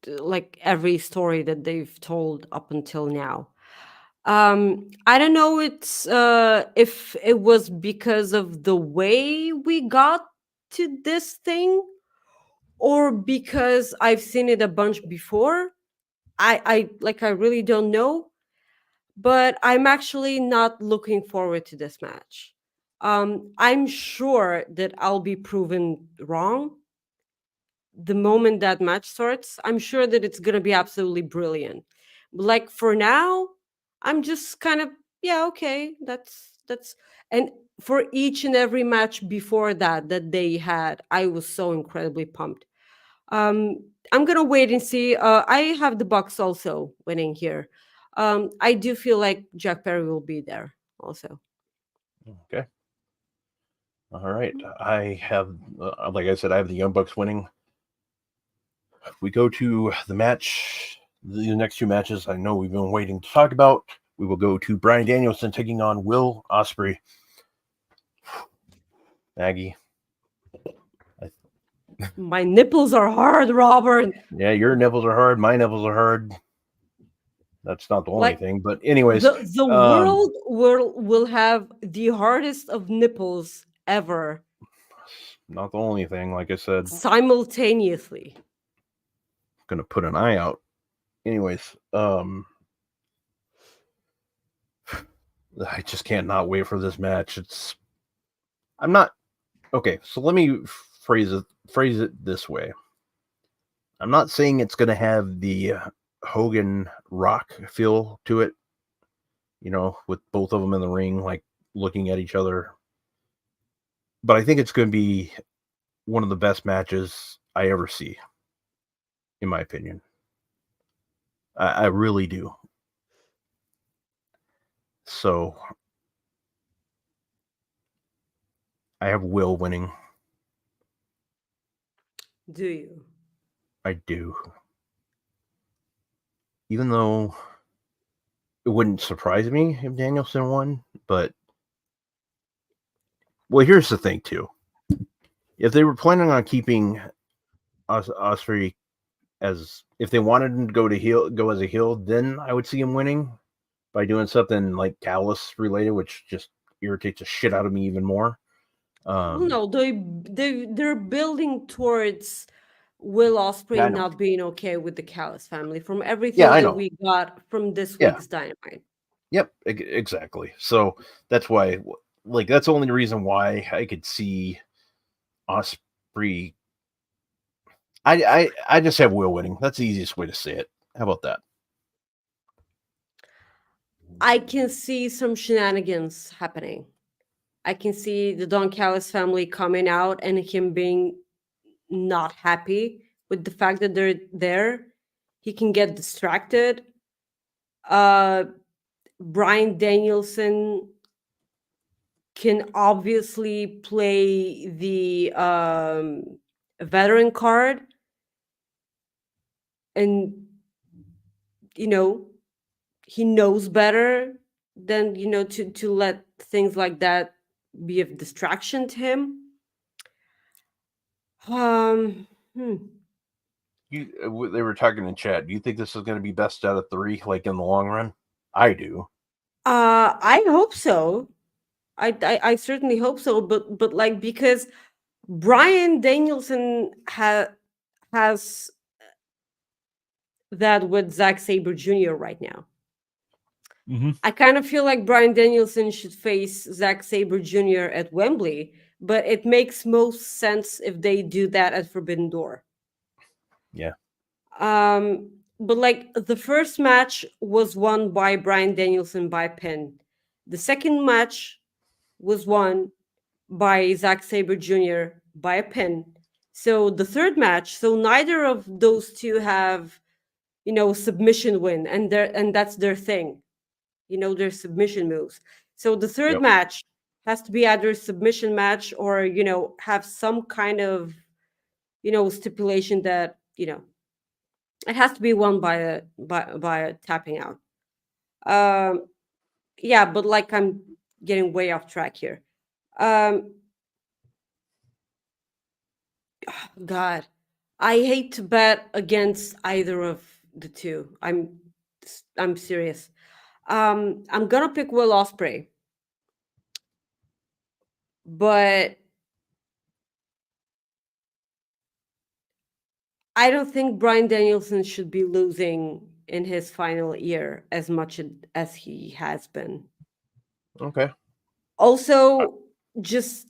like every story that they've told up until now. I don't know if it was because of the way we got to this thing, or because I've seen it a bunch before. I really don't know, but I'm actually not looking forward to this match. I'm sure that I'll be proven wrong the moment that match starts. I'm sure that it's going to be absolutely brilliant. Like, for now, I'm just kind of, yeah, okay, that's and for each and every match before that they had, I was so incredibly pumped. I'm going to wait and see. I have the Bucks also winning here. I do feel like Jack Perry will be there also. Okay. All right. I have, like I said, I have the Young Bucks winning. We go to the match, the next 2 matches I know we've been waiting to talk about. We will go to Bryan Danielson taking on Will Ospreay. Maggie. My nipples are hard, Robert. Yeah, your nipples are hard. My nipples are hard. That's not the only thing, but anyways, the world will have the hardest of nipples ever. Not the only thing, like I said. Simultaneously. Gonna put an eye out. Anyways, I just can't not wait for this match. I'm not okay. So let me phrase it this way. I'm not saying it's gonna have the Hogan Rock feel to it, with both of them in the ring, like looking at each other. But I think it's going to be one of the best matches I ever see, in my opinion. I really do. So I have Will winning. Do you? I do. Even though it wouldn't surprise me if Danielson won, but well, here's the thing too. If they were planning on keeping Ospreay as, if they wanted him to go as a heel, then I would see him winning by doing something like Callis related, which just irritates the shit out of me even more. Well, no, they're building towards Will Yeah, I Ospreay know. not being okay with the Callis family from everything Yeah, I that know. we got from this Yeah. week's Dynamite. Yep, exactly. So that's why, like, that's the only reason why I could see Ospreay. I just have Will winning. That's the easiest way to say it. How about that? I can see some shenanigans happening. I can see the Don Callis family coming out and him being not happy with the fact that they're there. He can get distracted. Bryan Danielson can obviously play the veteran card, and he knows better than to let things like that be a distraction to him. They were talking in chat. Do you think this is going to be best out of 3, like in the long run? I do. I hope so. I certainly hope so. But like, because Bryan Danielson has that with Zack Sabre Jr. right now. Mm-hmm. I kind of feel like Bryan Danielson should face Zack Sabre Jr. at Wembley, but it makes most sense if they do that at Forbidden Door. Yeah. But like, the first match was won by Bryan Danielson by pin. The second match was won by Zack Sabre Jr. by a pin. So the third match, so neither of those two have, submission win, and that's their thing, their submission moves. So the third match has to be either a submission match or, have some kind of, stipulation that, it has to be won by a tapping out. Yeah, but like, I'm getting way off track here. God, I hate to bet against either of the two. I'm serious. I'm gonna pick Will Ospreay, but I don't think Bryan Danielson should be losing in his final year as much as he has been. Okay. Also, just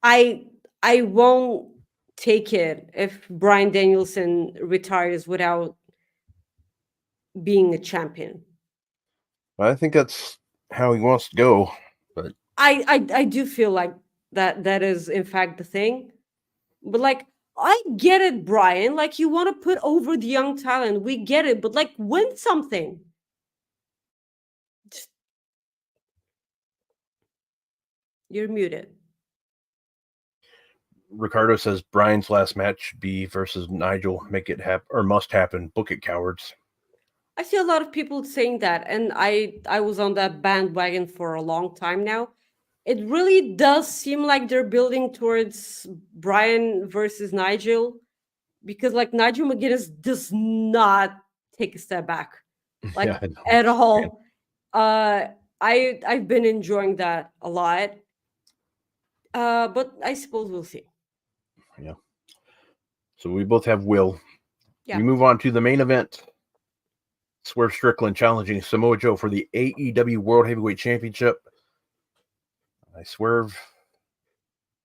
I won't take it if Bryan Danielson retires without being a champion. I think that's how he wants to go, but I do feel like that is in fact the thing. But like, I get it, Bryan. Like, you want to put over the young talent. We get it, but like, win something. You're muted. Ricardo says Bryan's last match should be versus Nigel. Make it happen, or must happen. Book it, cowards. I see a lot of people saying that, and I was on that bandwagon for a long time now. It really does seem like they're building towards Bryan versus Nigel, because like, Nigel McGuinness does not take a step back, like, at all. I've been enjoying that a lot. But I suppose we'll see. Yeah. So we both have Will. Yeah. We move on to the main event. Swerve Strickland challenging Samoa Joe for the AEW World Heavyweight Championship. I swerve.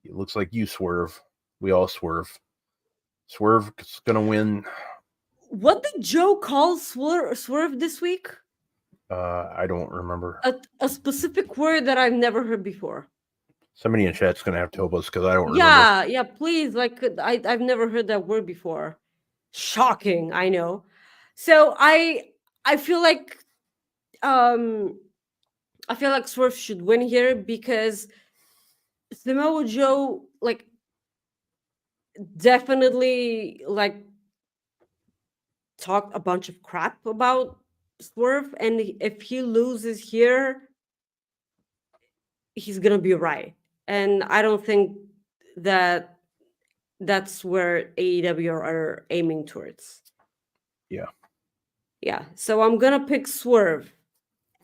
It looks like you swerve. We all swerve. Swerve is going to win. What did Joe call Swerve this week? I don't remember. A specific word that I've never heard before. Somebody in chat's going to have to help us because I don't remember. Yeah, please. Like, I've never heard that word before. Shocking, I know. So I feel like Swerve should win here, because Samoa Joe, like, definitely, like, talked a bunch of crap about Swerve, and if he loses here, he's gonna be right. And I don't think that that's where AEW are aiming towards. Yeah. So I'm gonna pick Swerve,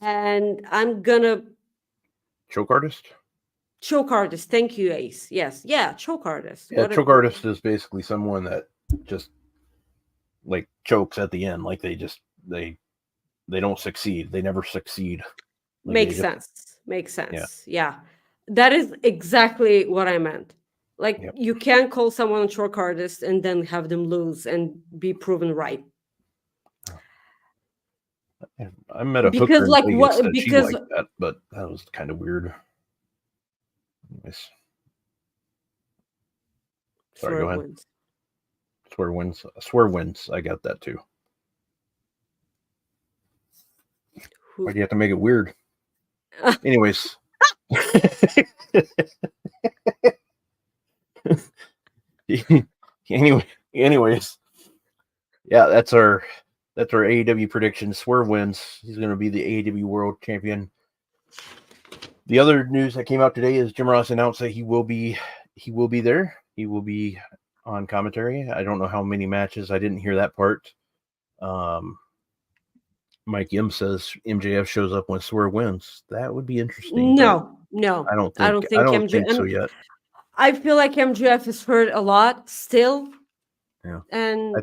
and I'm gonna choke artist. Choke artist. Thank you, Ace. Yes. Yeah, choke artist. Yeah, choke artist is basically someone that just like chokes at the end, like they don't succeed. They never succeed. Like Makes sense. Makes sense. Yeah. That is exactly what I meant. Like you can't call someone a choke artist and then have them lose and be proven right. I met a hooker in Vegas that she liked that, but that was kind of weird. Anyways. Sorry, go ahead. Swear wins. I got that too. Why do you have to make it weird? Anyways. Anyways. Yeah, that's our AEW prediction. Swerve wins. He's going to be the AEW World Champion. The other news that came out today is Jim Ross announced that he will be there. He will be on commentary. I don't know how many matches. I didn't hear that part. Mike Yim says MJF shows up when Swerve wins. That would be interesting. No. I don't think so yet. I feel like MJF is hurt a lot still. Yeah. And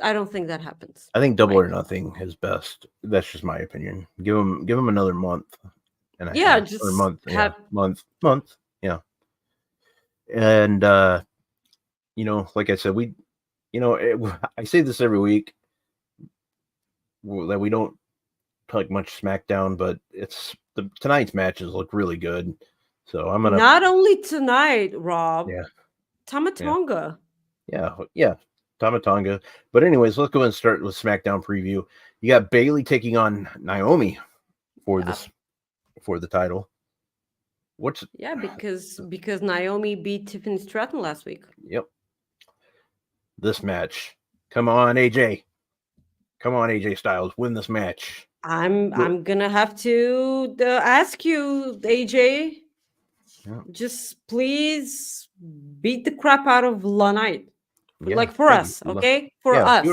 I don't think that happens. I think Double or Nothing is best. That's just my opinion. Give him another month and a half, just or a month. Month. Yeah. And like I said, I say this every week that we don't talk much SmackDown, but tonight's matches look really good. So I'm gonna not only tonight, Rob. Yeah. Tama Tonga. Yeah. Tama Tonga. But anyways, let's go and start with SmackDown preview. You got Bayley taking on Naomi for the title. Because Naomi beat Tiffany Stratton last week. Yep. This match. Come on, AJ. Come on, AJ Styles. Win this match. I'm gonna have to ask you, AJ. Yeah. Just please beat the crap out of La Knight. For us, okay? For us.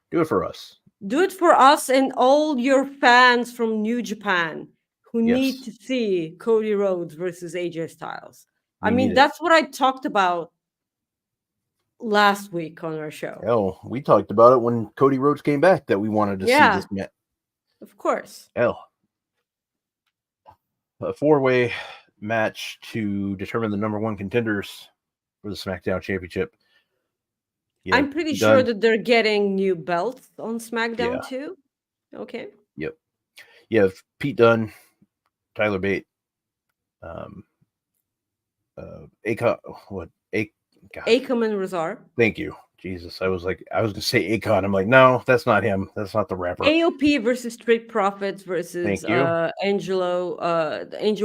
Do it for us. Do it for us and all your fans from New Japan who need to see Cody Rhodes versus AJ Styles. That's what I talked about last week on our show. Hell, we talked about it when Cody Rhodes came back that we wanted to see this match. Of course. Hell. A 4-way match to determine the number 1 contenders for the SmackDown Championship. Yeah, I'm pretty sure that they're getting new belts on SmackDown too. Okay. Yep. You have Pete Dunne, Tyler Bate, Akam and Razar. Thank you. Jesus. I was gonna say Akon. I'm like, no, that's not him. That's not the rapper. AOP versus Street Profits versus Angel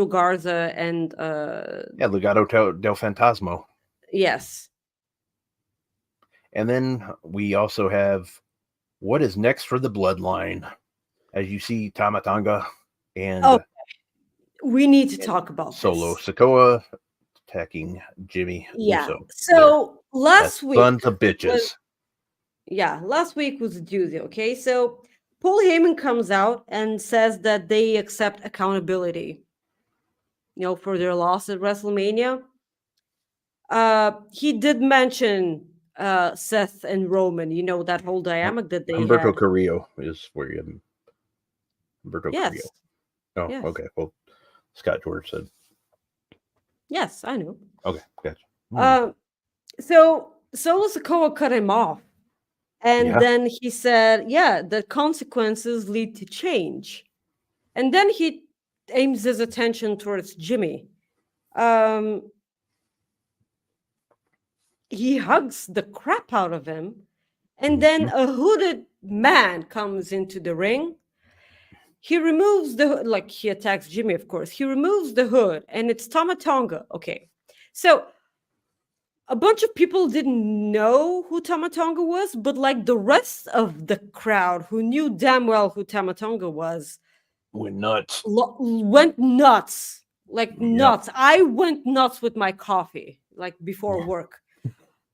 Garza and Legado del Fantasma. Yes. And then we also have what is next for the Bloodline. As you see, Tama Tonga and we need to talk about Solo Sikoa attacking Jimmy. Yeah. Uso. So last week, sons of bitches. Last week was a doozy. Okay, so Paul Heyman comes out and says that they accept accountability, for their loss at WrestleMania. He did mention Seth and Roman, that whole dynamic that they Humberto had. Carrillo is where you have Humberto Carrillo. Oh, yes. Okay. Well, Scott George said. Yes, I know. Okay, gotcha. So Solo Sikoa cut him off. And then he said, the consequences lead to change. And then he aims his attention towards Jimmy. He hugs the crap out of him. And then a hooded man comes into the ring. He removes he attacks Jimmy, of course. He removes the hood, and it's Tama Tonga. Okay. So a bunch of people didn't know who Tama Tonga was, but the rest of the crowd who knew damn well who Tama Tonga was went nuts. Nuts. I went nuts with my coffee, before work.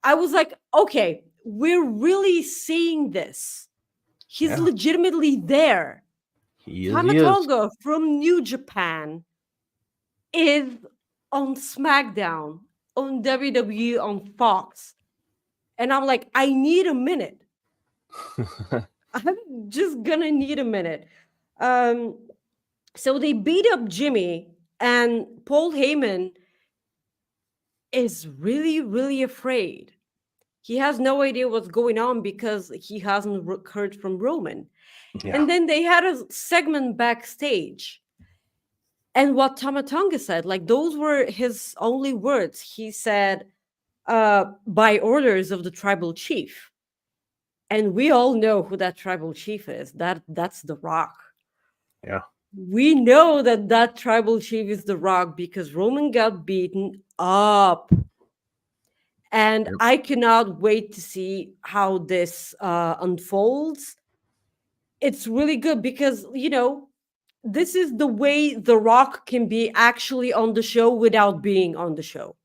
I was like, okay, we're really seeing this. He's legitimately there. Tama Tonga from New Japan is on SmackDown, on WWE, on Fox. And I'm like, I need a minute. I'm just gonna need a minute. So they beat up Jimmy, and Paul Heyman is really, really afraid. He has no idea what's going on because he hasn't heard from Roman. Yeah. And then they had a segment backstage. And what Tama Tonga said, like those were his only words. He said, by orders of the tribal chief. And we all know who that tribal chief is. That's The Rock. Yeah. We know that tribal chief is The Rock because Roman got beaten up. And Yep. I cannot wait to see how this unfolds. It's really good because, this is the way The Rock can be actually on the show without being on the show.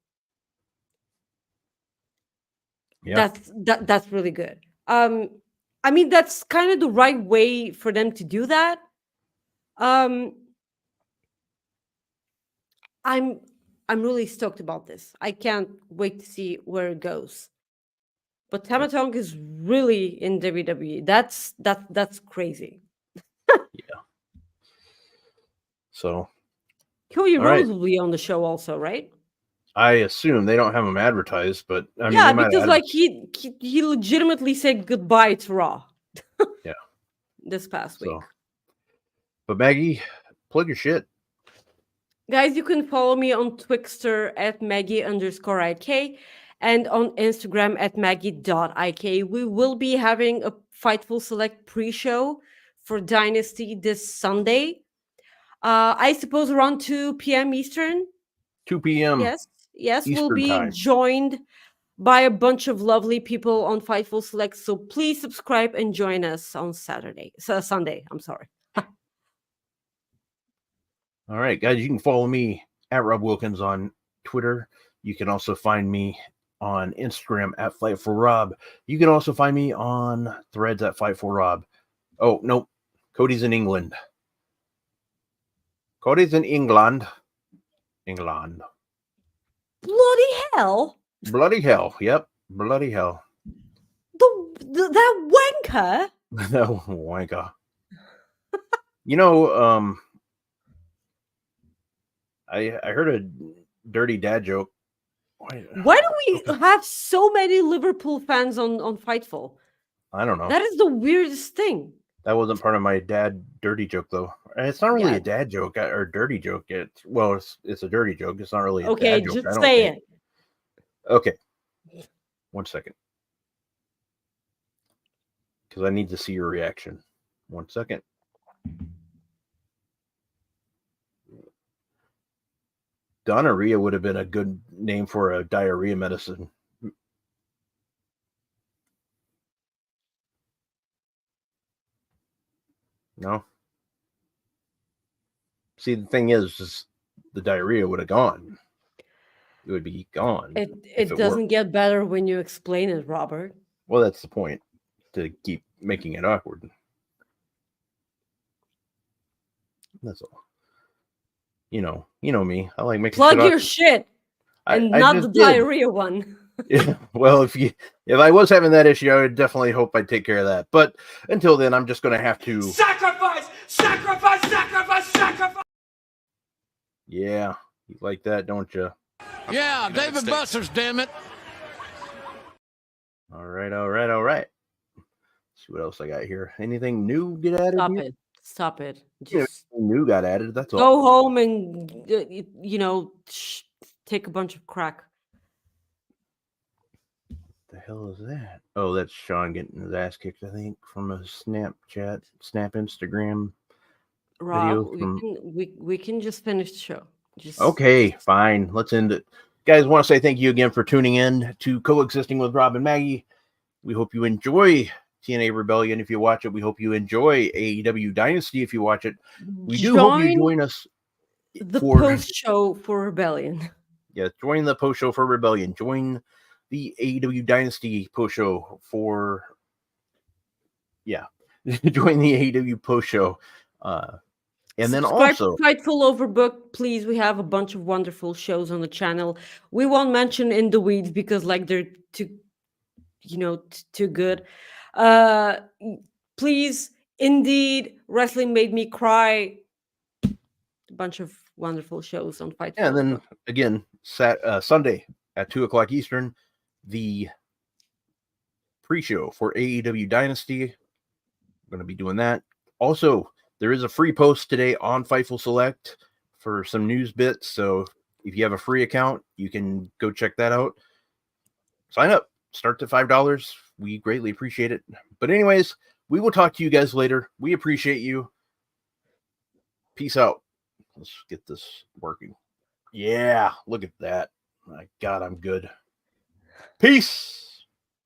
Yeah. That's really good. I mean, that's kind of the right way for them to do that. I'm really stoked about this. I can't wait to see where it goes. But Tama Tonga is really in WWE. That's crazy. Yeah. So Cody all Rhodes right. will be on the show also, right? I assume they don't have him advertised, but I mean, Yeah, they might because add like he legitimately said goodbye to Raw. Yeah. This past week. But Maggie, plug your shit. Guys, you can follow me on Twixter at Maggie_IK and on Instagram at Maggie.IK. We will be having a Fightful Select pre-show for Dynasty this Sunday. I suppose around 2 p.m. Eastern. 2 p.m. Yes, Eastern we'll be time. joined by a bunch of lovely people on Fightful Select. So please subscribe and join us on Sunday. I'm sorry. All right, guys, you can follow me at Rob Wilkins on Twitter. You can also find me on Instagram at Fight for Rob. You can also find me on Threads at Fight for Rob. Oh, no, Cody's in England. Cody's in England. England. Bloody hell. Bloody hell. Yep. Bloody hell. That wanker. No, wanker. I heard a dirty dad joke. Why do we have so many Liverpool fans on Fightful? I don't know. That is the weirdest thing. That wasn't part of my dad dirty joke, though. It's not really a dad joke or dirty joke. It's a dirty joke. It's not really a dad joke. Just say it. Okay. 1 second. Because I need to see your reaction. 1 second. Gonorrhea would have been a good name for a diarrhea medicine. No? See, the thing is the diarrhea would have gone. It would be gone. It doesn't get better when you explain it, Robert. Well, that's the point. To keep making it awkward. That's all. You know me. I like making plug your shit and not the diarrhea one. Yeah. Well, if I was having that issue, I would definitely hope I'd take care of that. But until then, I'm just going to have to sacrifice. Yeah, you like that, don't you? Yeah, David Buster's, damn it. All right. See what else I got here. Anything new get added? Stop it. Just new got added. That's all. Go home and take a bunch of crack. What the hell is that? Oh, that's Sean getting his ass kicked, I think, from a Snap Instagram Rob, video. we can just finish the show. Okay, fine. Let's end it. Guys, want to say thank you again for tuning in to Coexisting with Rob and Maggie. We hope you enjoy TNA Rebellion if you watch it. We hope you enjoy AEW Dynasty if you watch it. We do hope you join us the post show for Rebellion. Yeah, join the post show for Rebellion. Join the AEW Dynasty post show for join the AEW post show And then Subscribe also, to Fightful Overbook, please. We have a bunch of wonderful shows on the channel. We won't mention In the Weeds because they're too, too good. Please, Indeed, Wrestling Made Me Cry. A bunch of wonderful shows on Fightful. and then again, Sunday at 2:00 Eastern, the pre-show for AEW Dynasty. I'm going to be doing that. Also, there is a free post today on Fightful Select for some news bits. So if you have a free account, you can go check that out. Sign up. Start to $5. We greatly appreciate it. But anyways, we will talk to you guys later. We appreciate you. Peace out. Let's get this working. Yeah, look at that. My God, I'm good. Peace.